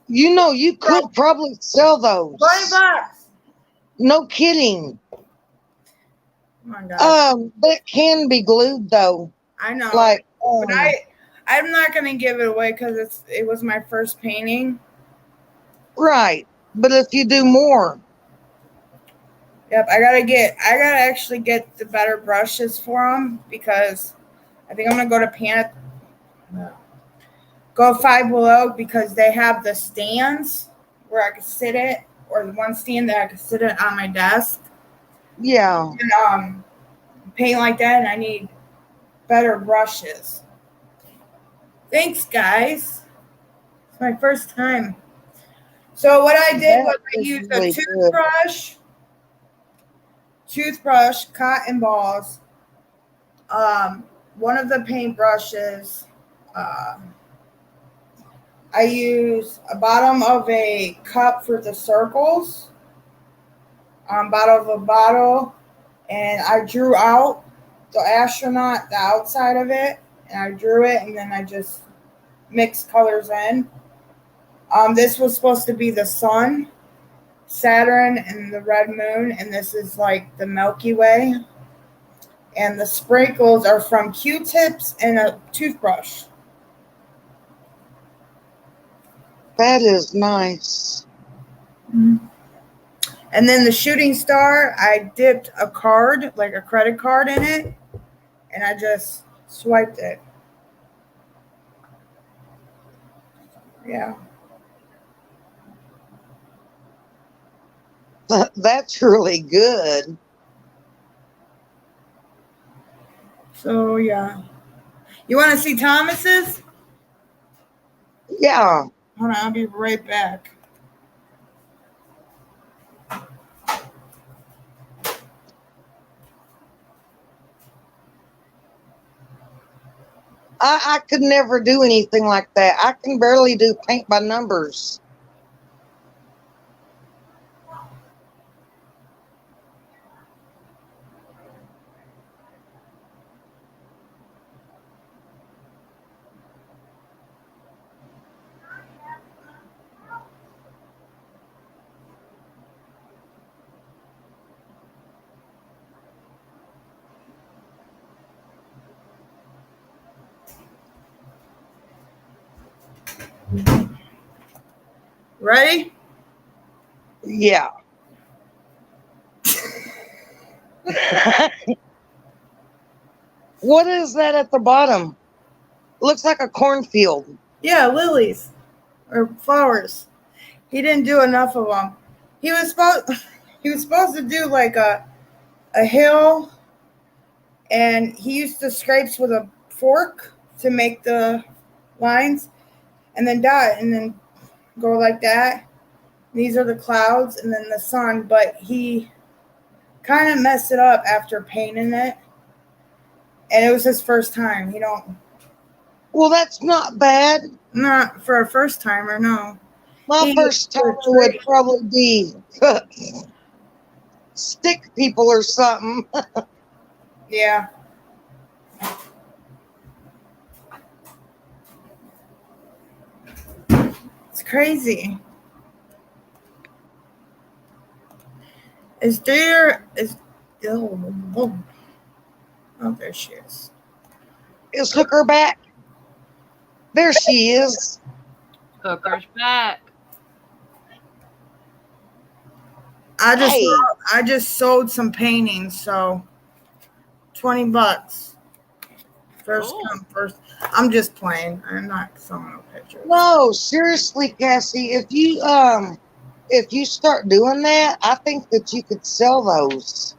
You know, you could probably sell those. $20. No kidding. Come on, guys. That can be glued though. I know. Like, but I'm not gonna give it away because it was my first painting. right. But if you do more, Yep, I gotta actually get the better brushes for them because I think I'm gonna go to go Five Below because they have the stands where I can sit it, or the one stand that I can sit it on my desk. yeah. And paint like that, and I need better brushes. Thanks, guys. It's my first time. So what I did was I used a toothbrush, cotton balls, one of the paintbrushes, I use a bottom of a cup for the circles, bottom of a bottle, and I drew out the astronaut, the outside of it, and I drew it, and then I just mixed colors in. This was supposed to be the sun, Saturn, and the red moon, and this is like the Milky Way. And the sprinkles are from Q-tips and a toothbrush. That is nice. And then the shooting star, I dipped a card, like a credit card in it, and I just swiped it. Yeah. That's really good. So, yeah. You want to see Thomas's? Yeah. Hold on, I'll be right back. I could never do anything like that. I can barely do paint by numbers. Ready? Yeah. What is that at the bottom? Looks like a cornfield. Yeah, lilies or flowers. He didn't do enough of them. He was supposed to do like a hill, and he used the scrapes with a fork to make the lines, and then dot, and then go like that. These are the clouds, and then the sun. But he kind of messed it up after painting it, and it was his first time. Well, that's not bad. Not for a first timer, no. My first time would probably be stick people or something. Yeah. It's crazy. Oh, there she is. Is Hooker back? There she is. Hooker's back. I just sold some paintings, so $20. First come, first. I'm just playing. I'm not selling no pictures. No, seriously, Cassie, if you start doing that, I think that you could sell those.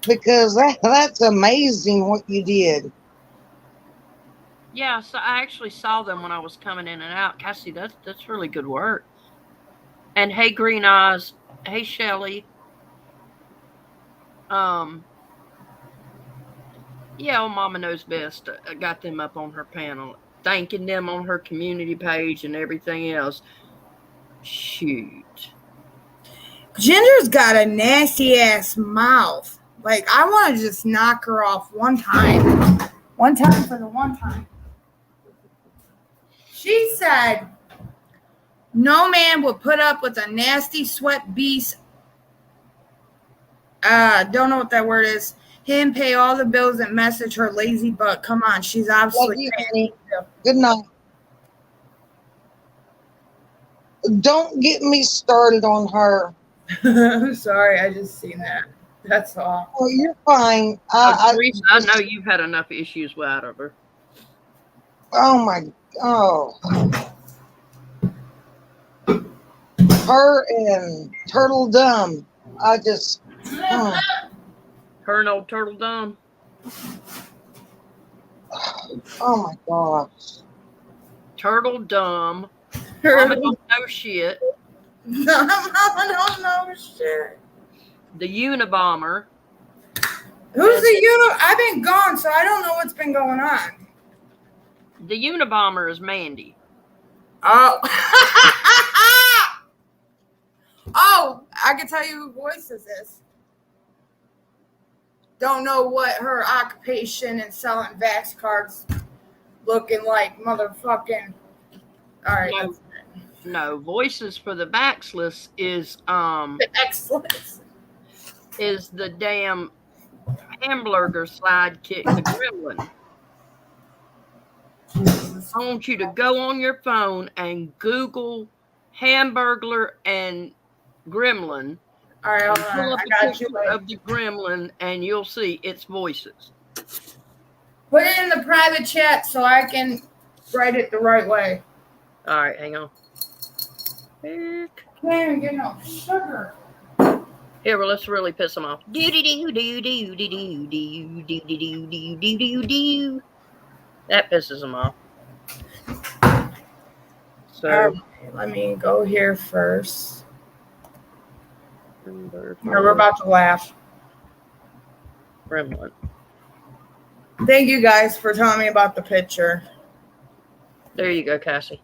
Because that's amazing what you did. Yeah, so I actually saw them when I was coming in and out. Cassie, that's really good work. And hey, Green Eyes. Hey, Shelly. Yeah, well, Mama Knows Best. I got them up on her panel, thanking them on her community page and everything else. Shoot. Ginger's got a nasty ass mouth. Like, I want to just knock her off one time. One time for the one time. She said, no man would put up with a nasty sweat beast. Don't know what that word is. Him pay all the bills and message her lazy butt. Come on, she's obviously. Love you, honey. Good night. Don't get me started on her. I'm sorry, I just seen that. That's all. Oh, you're fine. Teresa, I know you've had enough issues out of her. Oh my. Oh. Her and Turtle Dumb. I just. Her and old Turtle Dumb. Oh my gosh. Turtle Dumb. Mama don't know shit. Mama don't know shit. The Unabomber. Who's the I've been gone, so I don't know what's been going on. The Unabomber is Mandy. Oh. Oh, I can tell you who Voices is. Don't know what her occupation and selling Vax cards looking like, motherfucking. All right. No, Voices for the Backless is Excellent. is the damn hamburger sidekick, the gremlin. I want you to go on your phone and Google Hamburglar and Gremlin. All right, hold Pull on. up I a got picture you. of the gremlin and you'll see its Voices. Put it in the private chat so I can write it the right way. All right, hang on. Can't even get no sugar. Here, well, let's really piss them off. That pisses them off. So All right, let me go here first. We're about to laugh. Gremlin. Thank you guys for telling me about the picture. There you go, Cassie.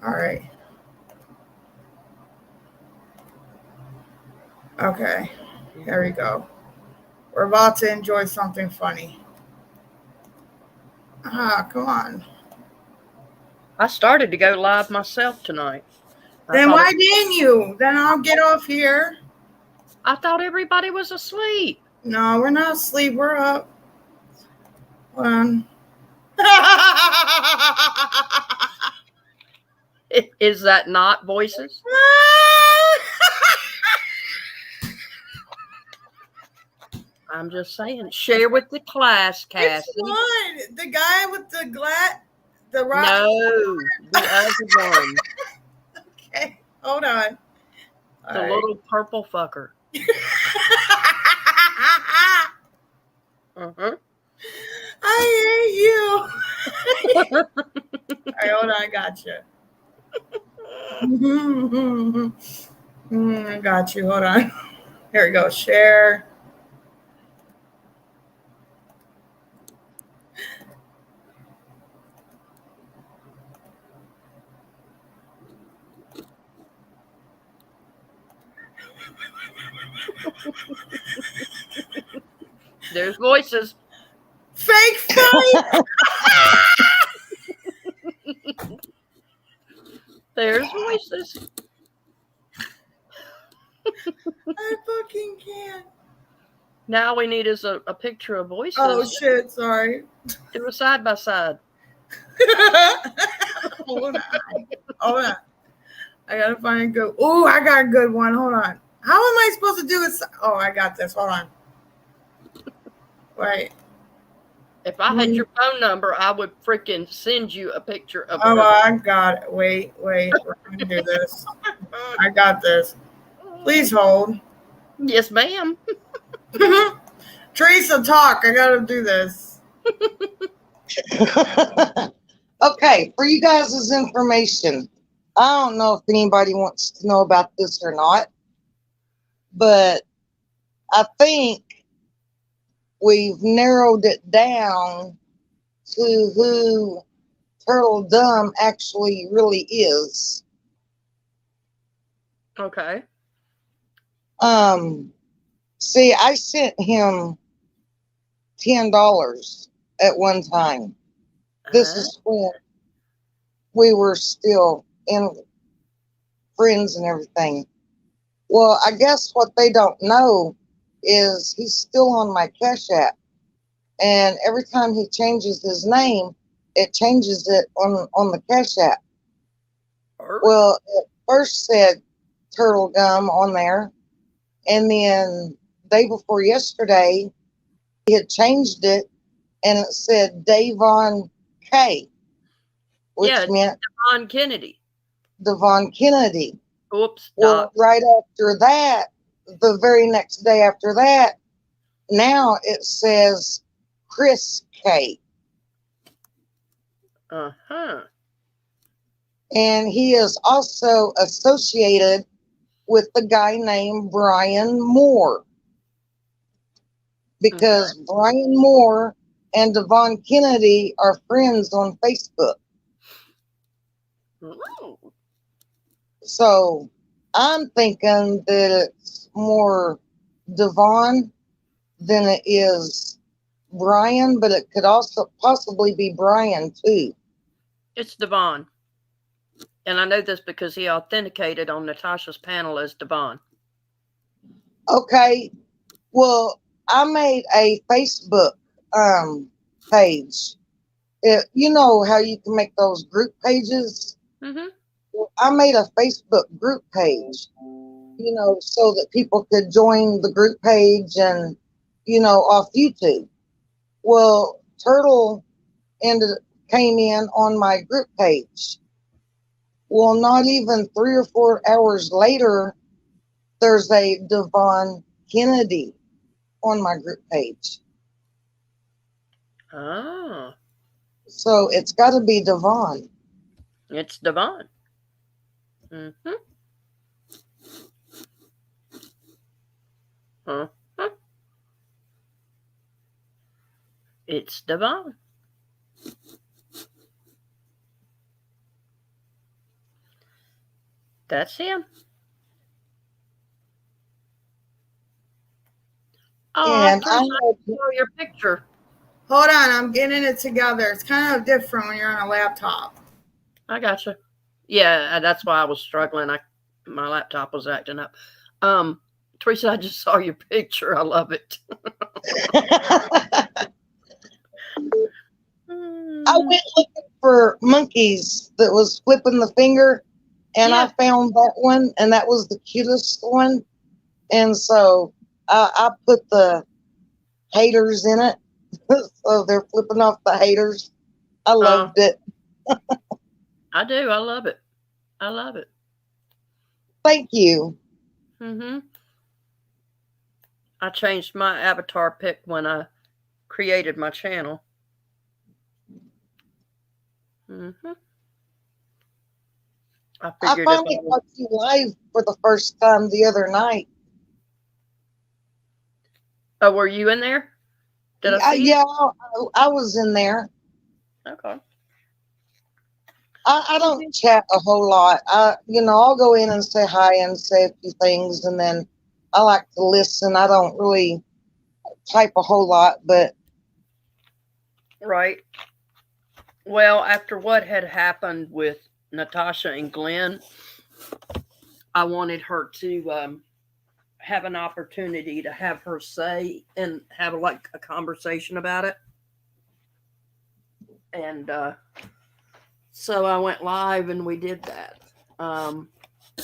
All right. Okay, here we go. We're about to enjoy something funny. Come on. I started to go live myself tonight. Then why didn't you? Then I'll get off here. I thought everybody was asleep. No, we're not asleep. We're up. Hold on. Is that not Voices? I'm just saying. Share with the class, Cassie. Which one? The guy with the the rock? No, the other one. Okay, hold on. The little purple fucker. I hate you. All right, hold on. I got you. I got you. Hold on. Here we go. Share. There's Voices. Fake fight. There's Voices. I fucking can't. Now we need is a picture of Voices. Oh shit! Sorry. Do a side by side. Hold on. Hold on. I gotta find a good. Oh, I got a good one. Hold on. How am I supposed to do this? Oh, I got this. Hold on. Wait. If I had your phone number, I would freaking send you a picture of. Oh, I got it. Wait. We're gonna do this. I got this. Please hold. Yes, ma'am. Teresa, talk. I gotta do this. Okay, for you guys' information, I don't know if anybody wants to know about this or not, but I think we've narrowed it down to who Turtle Dumb actually really is. Okay. See, I sent him $10 at one time. This is when we were still in friends and everything. Well, I guess what they don't know is he's still on my Cash App. And every time he changes his name, it changes it on the Cash App. Well, it first said Turtle Gum on there. And then day before yesterday, he had changed it and it said Davon K, which meant Devon Kennedy. Devon Kennedy. Oops. Well, right after that, the very next day after that, now it says Chris K. Uh-huh. And he is also associated with the guy named Brian Moore. because Brian Moore and Devon Kennedy are friends on Facebook. Ooh. So I'm thinking that it's more Devon than it is Brian, but it could also possibly be Brian too. It's Devon. And I know this because he authenticated on Natasha's panel as Devon. Okay. Well, I made a Facebook page. You know how you can make those group pages? Mm-hmm. Well, I made a Facebook group page, so that people could join the group page and, off YouTube. Well, Turtle came in on my group page. Well, not even 3 or 4 hours later, there's a Devon Kennedy on my group page. Oh. So it's got to be Devon. It's Devon. Mm-hmm. Uh-huh. It's Devon. That's him. Oh, And I saw your picture. Hold on, I'm getting it together. It's kind of different when you're on a laptop. I gotcha. Yeah, that's why I was struggling. My laptop was acting up. Teresa, I just saw your picture. I love it. I went looking for monkeys that was flipping the finger, and I found that one, and that was the cutest one. And so I put the haters in it. So they're flipping off the haters. I loved it. I do. I love it. I love it. Thank you. Mm-hmm. I changed my avatar pic when I created my channel. Mm-hmm. I finally caught you live for the first time the other night. Oh, were you in there? Did I see Yeah, I was in there. Okay. I don't chat a whole lot. I'll go in and say hi and say a few things, and then I like to listen. I don't really type a whole lot, but right. Well, after what had happened with Natasha and Glenn, I wanted her to have an opportunity to have her say and have a conversation about it. And so I went live and we did that.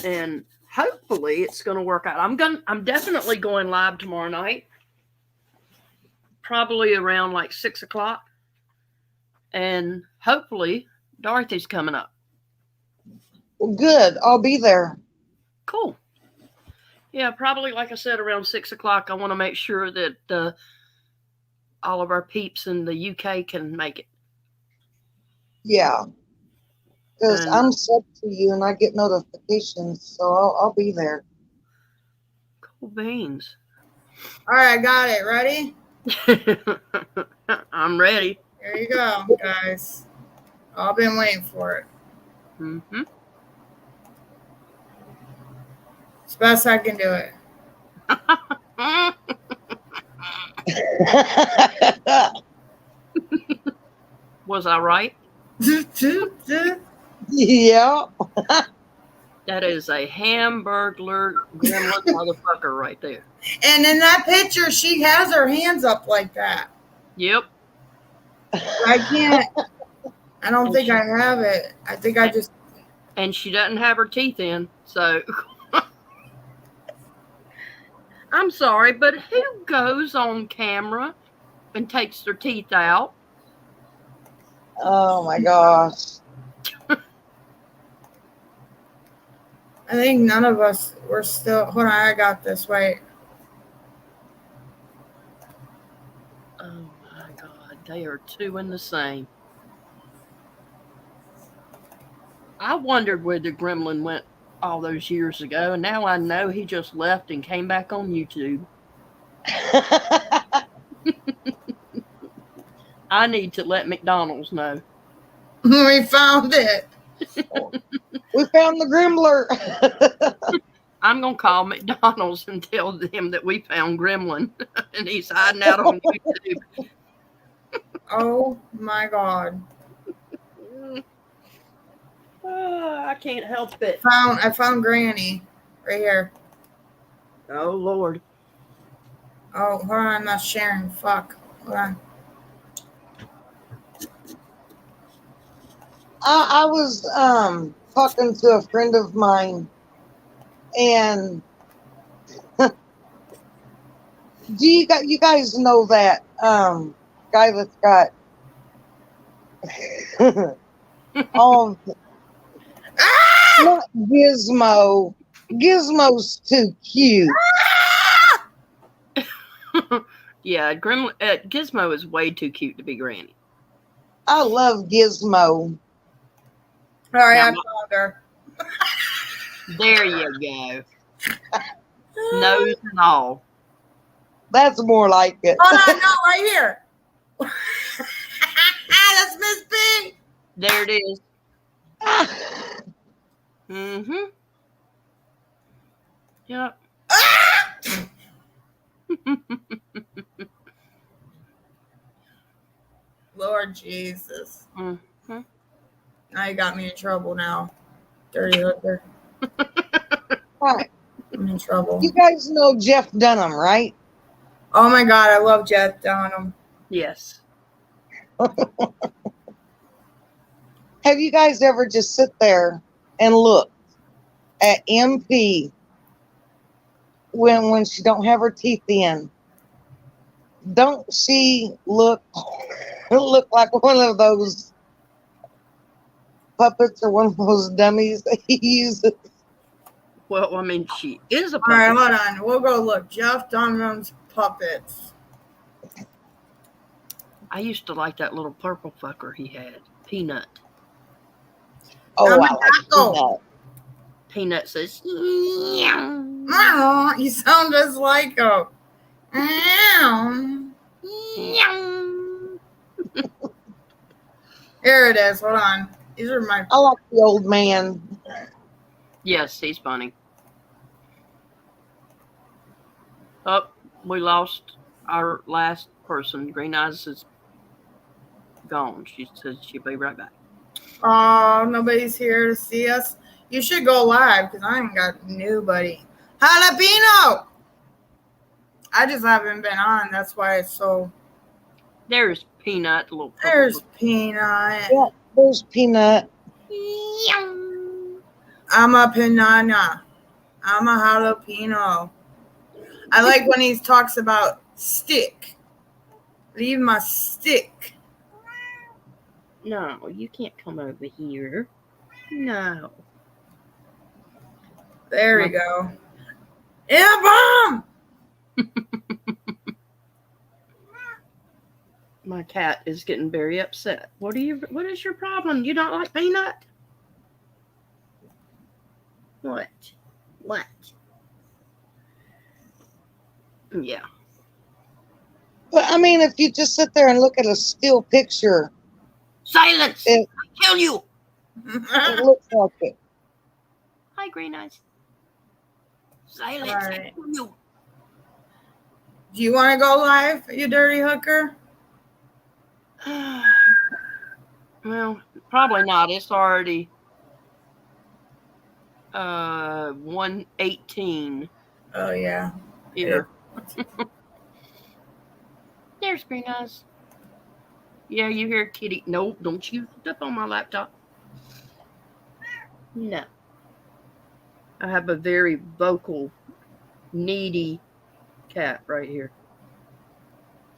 And hopefully it's going to work out. I'm definitely going live tomorrow night, probably around 6:00. And hopefully Dorothy's coming up. Well, good. I'll be there. Cool. Yeah, probably, like I said, around 6:00. I want to make sure that all of our peeps in the UK can make it. Yeah. Because I'm sub to you and I get notifications, so I'll be there. Cool beans. All right, I got it. Ready? I'm ready. Here you go, guys. I've been waiting for it. Mm-hmm. It's the best I can do it. Was I right? Yeah. That is a hamburglar gremlin motherfucker right there. And in that picture, she has her hands up like that. Yep. I can't. I don't think I have it. I think I just. And she doesn't have her teeth in, so. I'm sorry, but who goes on camera and takes their teeth out? Oh my gosh. I think none of us were still. Hold on, I got this. Wait. Oh my God, they are two in the same. I wondered where the gremlin went all those years ago, and now I know he just left and came back on YouTube. I need to let McDonald's know. We found it. We found the Grimbler. I'm going to call McDonald's and tell them that we found Gremlin and he's hiding out on YouTube. Oh my God. I can't help it. I found Granny right here. Oh, Lord. Oh, hold on, I'm not sharing. Fuck. Hold on. I was talking to a friend of mine, and do you guys know that guy that's got all not Gizmo. Gizmo's too cute. Yeah, Gizmo is way too cute to be Granny. I love Gizmo. All right, Now, I found her. There you go. Nose and all. That's more like it. Hold on, no, right here. That's Miss Pink. There it is. Mm-hmm. Yep. Lord Jesus. Mm-hmm. Now you got me in trouble now. Dirty hooker. Right. I'm in trouble. You guys know Jeff Dunham, right? Oh my God, I love Jeff Dunham. Yes. Have you guys ever just sit there and look at MP when she don't have her teeth in? Don't she look like one of those puppets or one of those dummies that he uses? Well, I mean, she is a All right, puppet. hold on. We'll go look. Jeff Dunham's puppets. I used to like that little purple fucker he had. Peanut. Oh, I like Taco. that. Peanut says, "Meow." Oh, you sound just like him. Meow. Here it is. Hold on. These are my. I like the old man. Yes, he's funny. Oh, we lost our last person. Green Eyes is gone. She said she'll be right back. Oh, nobody's here to see us. You should go live because I ain't got nobody. Jalapeno! I just haven't been on. That's why it's so. There's Peanut, the little purple There's Peanut. Yeah, there's Peanut. Meow. I'm a banana. I'm a jalapeno. I like when he talks about stick. Leave my stick. No, you can't come over here. No. There we go. Yeah, bomb! My cat is getting very upset. What is your problem? You don't like Peanut? What? Yeah. But I mean, if you just sit there and look at a still picture, Silence! It- I kill you! it looks like it. Hi, Green Eyes. Silence! I Right. kill you. Do you want to go live, you dirty hooker? Well, probably not. It's already 1:18 Oh, yeah. here. There's Green Eyes. Yeah, you hear Kitty. No, don't you hook up on my laptop. No. I have a very vocal, needy cat right here.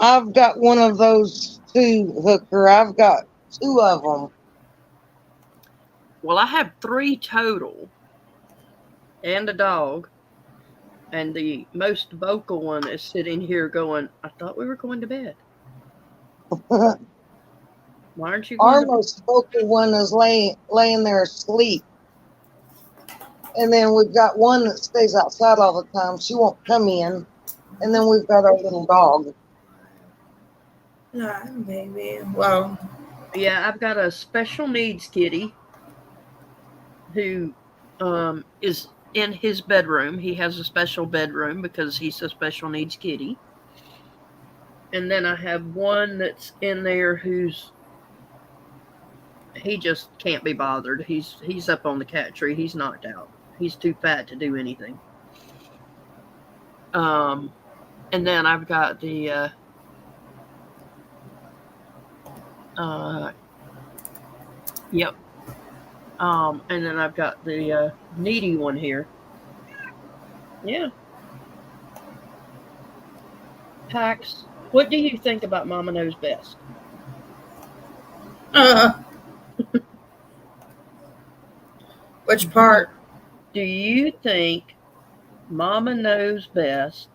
I've got one of those too, Hooker. I've got two of them. Well, I have 3 total and a dog. And the most vocal one is sitting here going, I thought we were going to bed. Why aren't you going Our to bed? most vocal one is laying there asleep. And then we've got one that stays outside all the time. She won't come in. And then we've got our little dog. Yeah, baby. Well, Yeah, I've got a special needs kitty who is in his bedroom. He has a special bedroom because he's a special needs kitty. And then I have one that's in there who's he just can't be bothered. He's up on the cat tree. He's knocked out. He's too fat to do anything. And then I've got the yep. And then I've got the needy one here. Yeah. Pax, what do you think about Mama Knows Best? which part? Do you think Mama Knows Best?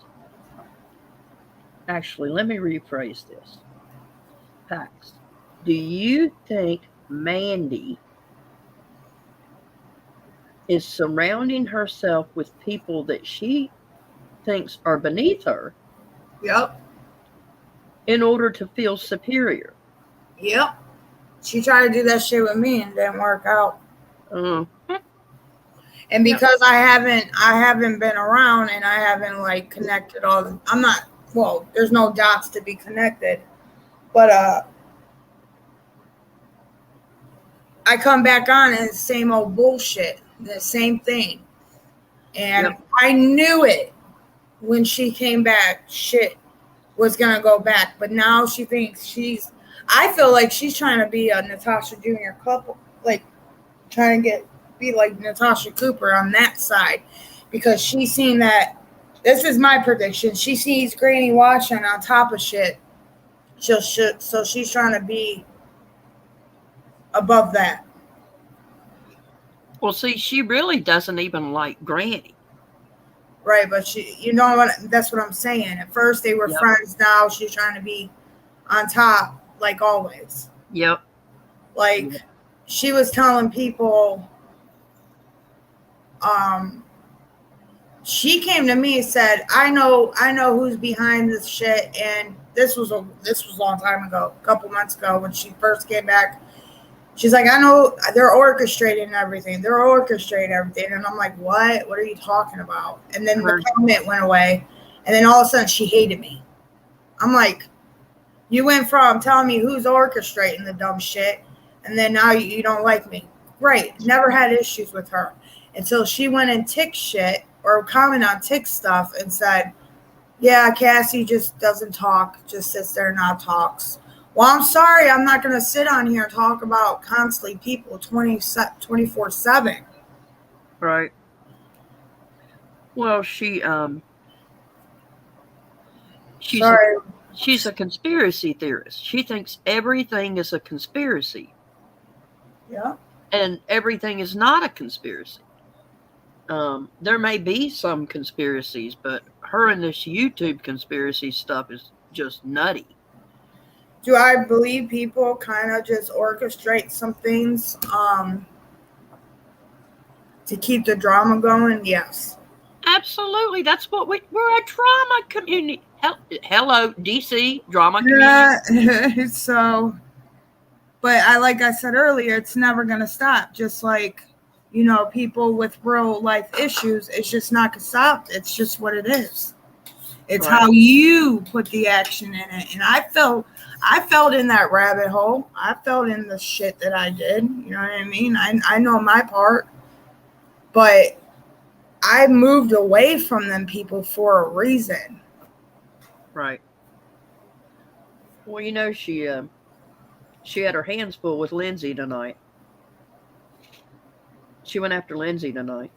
Actually, let me rephrase this. Pax, do you think Mandy is surrounding herself with people that she thinks are beneath her Yep. in order to feel superior? Yep. She tried to do that shit with me and it didn't work out. And because I haven't been around and I haven't like connected I'm not, well, there's no dots to be connected. But I come back on and it's the same old bullshit. The same thing. And Yep. I knew it when she came back, shit was gonna go back. But now she thinks I feel like she's trying to be a Natasha Jr. couple, like trying to be like Natasha Cooper on that side, because she's seen that. This is my prediction. She sees Granny watching on top of shit. So she's trying to be above that. Well, see, she really doesn't even like Granny. Right, but you know what? That's what I'm saying. At first they were Yep. friends. Now she's trying to be on top, like always. Yep. Like she was telling people, she came to me and said, I know who's behind this shit. And this was a long time ago, a couple months ago when she first came back. She's like, I know they're orchestrating everything. And I'm like, what? What are you talking about? And then the comment went away. And then all of a sudden she hated me. I'm like, you went from telling me who's orchestrating the dumb shit, and then now you don't like me. Great. Never had issues with her until she went and tick shit or comment on tick stuff and said, yeah, Cassie just doesn't talk, just sits there and not talks. Well, I'm sorry, I'm not going to sit on here and talk about constantly people 24/7. Right. Well, she's Sorry. She's a conspiracy theorist. She thinks everything is a conspiracy. Yeah. And everything is not a conspiracy. There may be some conspiracies, but her and this YouTube conspiracy stuff is just nutty. Do I believe people kind of just orchestrate some things to keep the drama going? Yes. Absolutely. That's what we're a drama community. Hello, DC, drama community. Yeah. So, but like I said earlier, it's never going to stop. Just like, people with real life issues, it's just not going to stop. It's just what it is. It's Right. how you put the action in it. And I felt in that rabbit hole. I felt in the shit that I did. You know what I mean? I know my part. But I moved away from them people for a reason. Right. Well, she had her hands full with Lindsay tonight. She went after Lindsay tonight.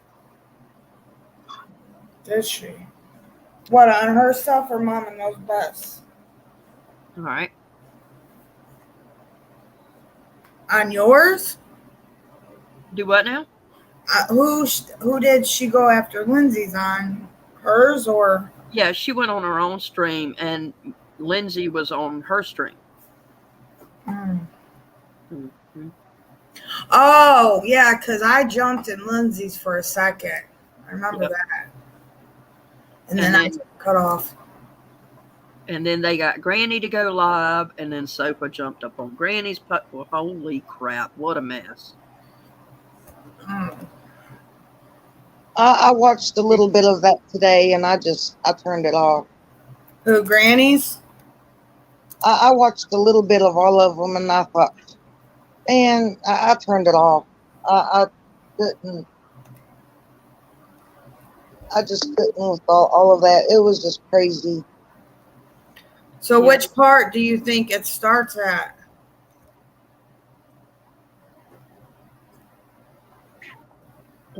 Did she? What, on her stuff or Mama Knows Best? All right. On yours? Do what now? Who did she go after Lindsay's on? Hers or? Yeah, she went on her own stream, and Lindsay was on her stream. Mm-hmm. Oh, yeah, because I jumped in Lindsay's for a second. I remember that. And then I cut off. And then they got Granny to go live, and then Sofa jumped up on Granny's Well, holy crap, what a mess. Mm. I watched a little bit of that today, and I turned it off. Who, Granny's? I watched a little bit of all of them, and I thought, man, I turned it off. I couldn't. I just couldn't with all of that. It was just crazy. So Yeah. which part do you think it starts at?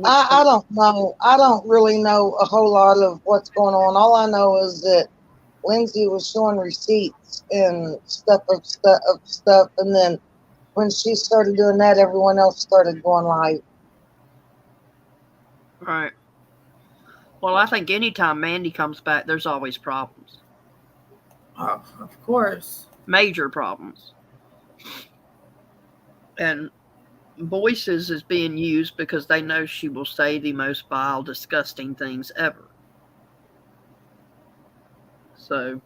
I don't know. I don't really know a whole lot of what's going on. All I know is that Lindsay was showing receipts and stuff, and then when she started doing that, everyone else started going live. Right. Well, I think anytime Mandy comes back, there's always problems. Oh, of course. Major problems. And Voices is being used because they know she will say the most vile, disgusting things ever. So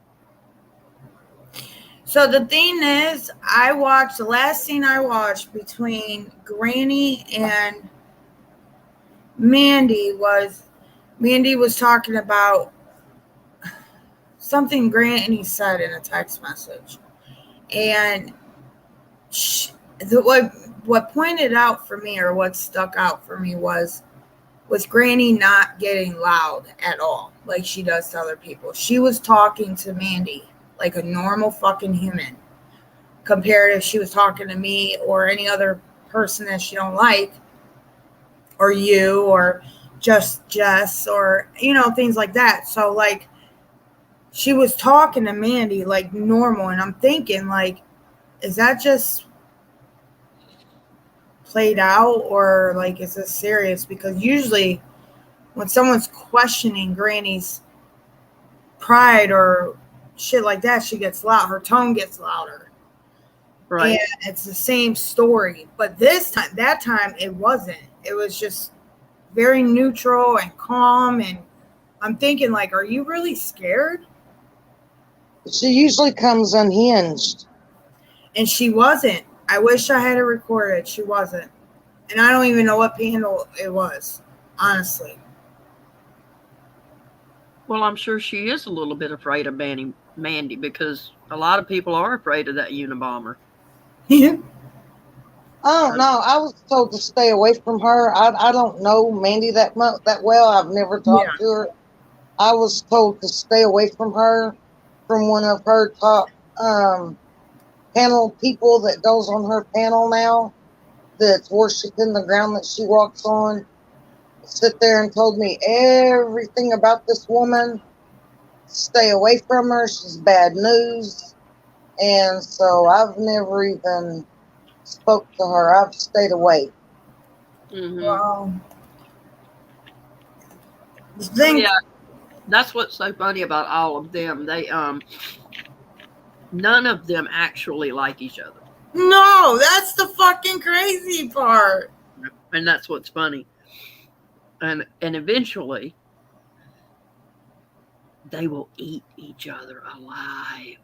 the thing is, the last scene I watched between Granny and Mandy was talking about something Granny said in a text message. And what pointed out for me, or what stuck out for me, was Granny not getting loud at all like she does to other people. She was talking to Mandy like a normal fucking human, compared if she was talking to me or any other person that she don't like, or you, or just Jess, or things like that. So like, she was talking to Mandy like normal, and I'm thinking, like, is that just played out, or like, is this serious? Because usually when someone's questioning Granny's pride or shit like that, she gets loud. Her tone gets louder. right. And it's the same story. But that time, it wasn't. It was just very neutral and calm. And I'm thinking, like, are you really scared? She usually comes unhinged. And she wasn't. I wish I had it recorded. She wasn't. And I don't even know what panel it was, honestly. Well, I'm sure she is a little bit afraid of Mandy because a lot of people are afraid of that Unabomber. Yeah. I don't know. I was told to stay away from her. I don't know Mandy that well. I've never talked to her. I was told to stay away from her, from one of her top panel people that goes on her panel now, that's worshiping the ground that she walks on. Sit there and told me everything about this woman. Stay away from her. She's bad news. And so I've never even spoke to her. I've stayed away. Mm-hmm. Wow. Yeah, that's what's so funny about all of them. They none of them actually like each other. No, that's the fucking crazy part. And that's what's funny. And eventually they will eat each other alive.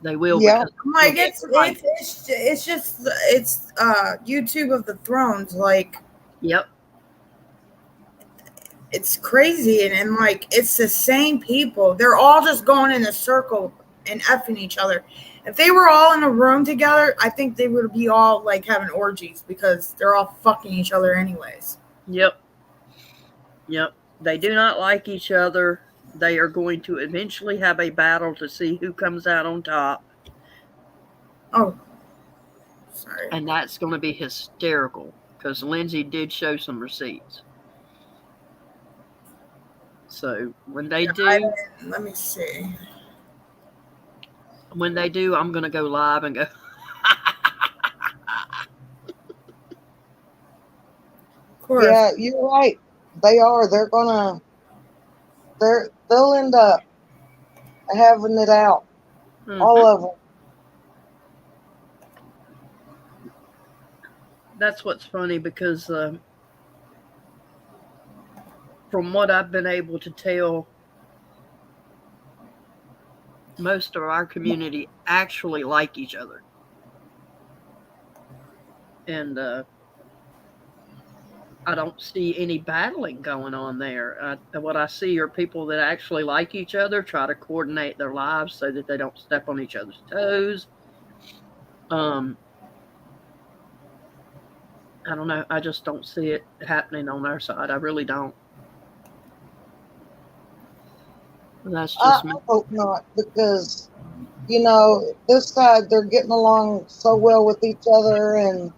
They will. Yeah. Like, it's just YouTube of the Thrones. Like, Yep. it's crazy, and like, it's the same people. They're all just going in a circle and effing each other. If they were all in a room together, I think they would be all like having orgies, because they're all fucking each other anyways. Yep. They do not like each other. They are going to eventually have a battle to see who comes out on top. Oh, sorry. And that's going to be hysterical, because Lindsay did show some receipts. So when they do, let me see. When they do, I'm going to go live and go. Of course. Yeah, you're right. They are. They'll end up having it out. Mm-hmm. All of them. That's what's funny, because from what I've been able to tell, most of our community actually like each other. And I don't see any battling going on there. What I see are people that actually like each other, try to coordinate their lives so that they don't step on each other's toes. I don't know. I just don't see it happening on our side. I really don't. That's just me. I hope not, because this side they're getting along so well with each other and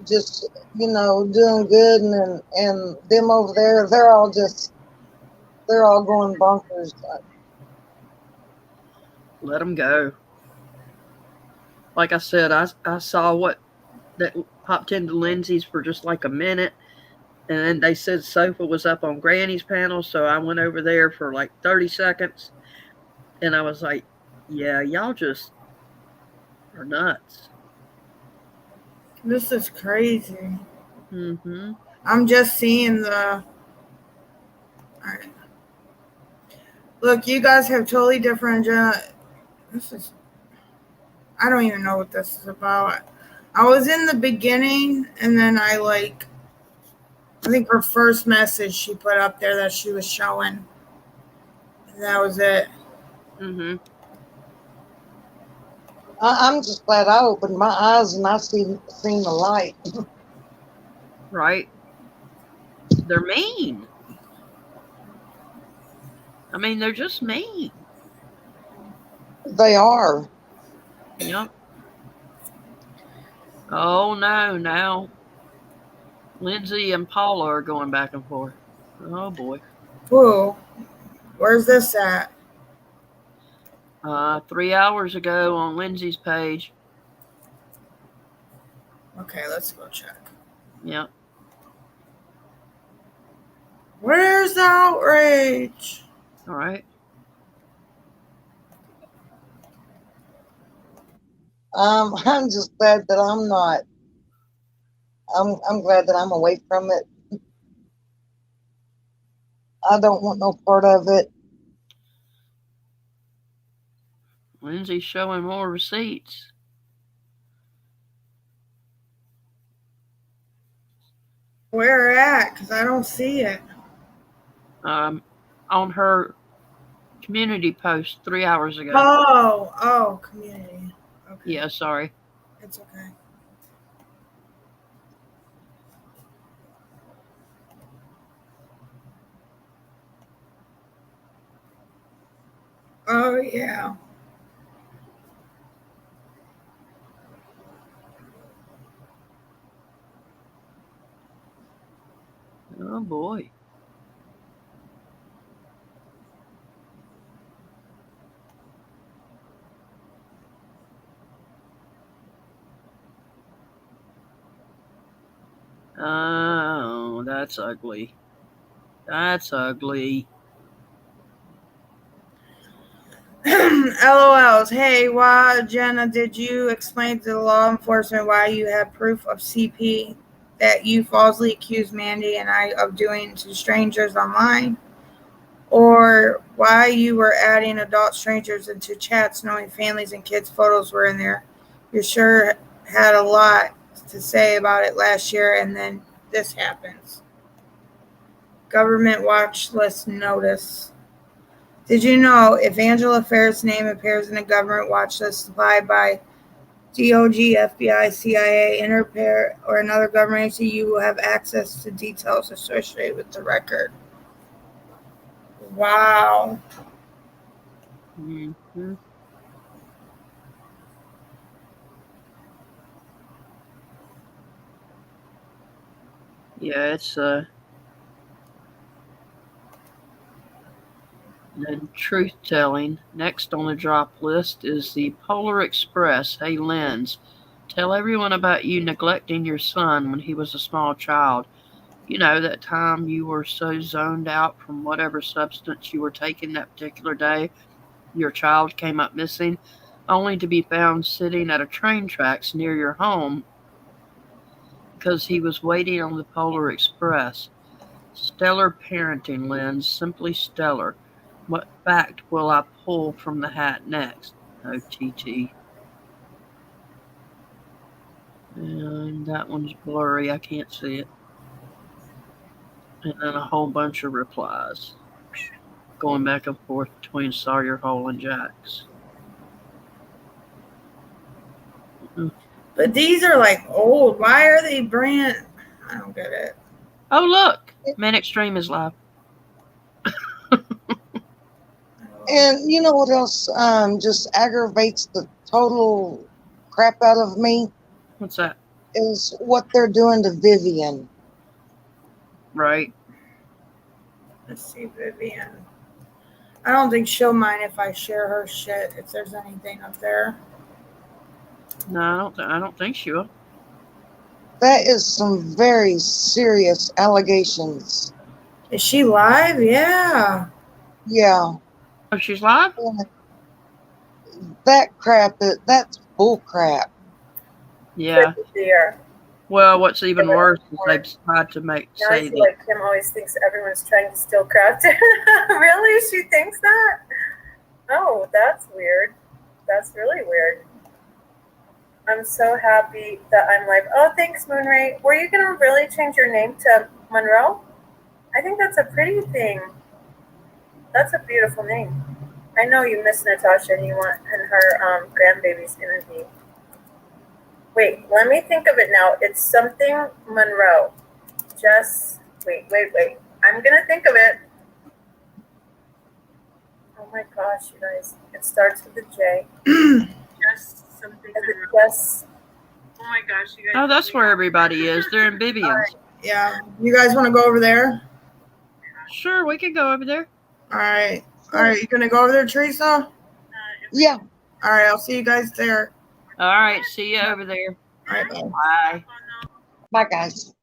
just doing good, and them over there they're all going bonkers. Let them go. Like I said, I saw what that popped into Lindsay's for just like a minute, and then they said Sofa was up on Granny's panel, so I went over there for like 30 seconds, and I was like, yeah, y'all just are nuts. This is crazy. Mm-hmm. I'm just seeing the. Alright. Look, you guys have totally different agenda. This is. I don't even know what this is about. I was in the beginning, and then I think her first message she put up there that she was showing. And that was it. Mm-hmm. I'm just glad I opened my eyes and I seen the light. Right? They're mean. I mean, they're just mean. They are. Yep. Oh, no, now Lindsay and Paula are going back and forth. Oh, boy. Whoa. Where's this at? 3 hours ago on Lindsay's page. Okay, let's go check. Yep. Where's the outrage? All right. I'm just glad that I'm not. I'm glad that I'm away from it. I don't want no part of it. Lindsay's showing more receipts. Where at? Because I don't see it. On her community post 3 hours ago. Oh, community. Okay. Yeah, sorry. It's okay. Oh, yeah. Oh, boy. Oh, that's ugly. That's ugly. LOLs. Hey, why, Jenna, did you explain to the law enforcement why you have proof of CP that you falsely accused Mandy and I of doing to strangers online? Or why you were adding adult strangers into chats knowing families and kids' photos were in there? You sure had a lot to say about it last year, and then this happens. Government watch list notice. Did you know if Angela Fair's name appears in a government watch list supplied by DOJ, FBI, CIA, Interpol, or another government agency, you will have access to details associated with the record? Wow. Mm-hmm. Yeah, it's then truth telling. Next on the drop list is the Polar Express. Hey, Lens, tell everyone about you neglecting your son when he was a small child. You know, that time you were so zoned out from whatever substance you were taking that particular day, your child came up missing, only to be found sitting at a train tracks near your home because he was waiting on the Polar Express. Stellar parenting, Lens, simply stellar. What fact will I pull from the hat next? OTT. And that one's blurry. I can't see it. And then a whole bunch of replies going back and forth between Sawyer Hole and Jax. But these are like old. Why are they brand? I don't get it. Oh, look. Manic Stream is live. And you know what else just aggravates the total crap out of me What's that? is what they're doing to Vivian. Right. Let's see, Vivian. I don't think she'll mind if I share her shit if there's anything up there. No, I don't think she will. That is some very serious allegations. Is she live? Yeah. Yeah. Oh, she's live? That crap, that's bull crap. Yeah. Dear. Well, what's even worse is they've tried to Now I say see that. like Kim always thinks everyone's trying to steal craft. Really? She thinks that? Oh, that's weird. That's really weird. I'm so happy that I'm live. Oh, thanks, Moonray. Were you gonna really change your name to Monroe? I think that's a pretty thing. That's a beautiful name. I know you miss Natasha and you want and her grandbaby's gonna be. Wait, let me think of it now. It's something Monroe. Just wait. I'm gonna think of it. Oh my gosh, you guys! It starts with a J. Just something. Just. Oh my gosh, you guys! Oh, that's where everybody is. They're in Vivian's. Yeah. You guys want to go over there? Sure, we could go over there. All right. All right. You going to go over there, Teresa? Yeah. All right. I'll see you guys there. All right, see you over there. All right. Bye. Bye. Bye, guys.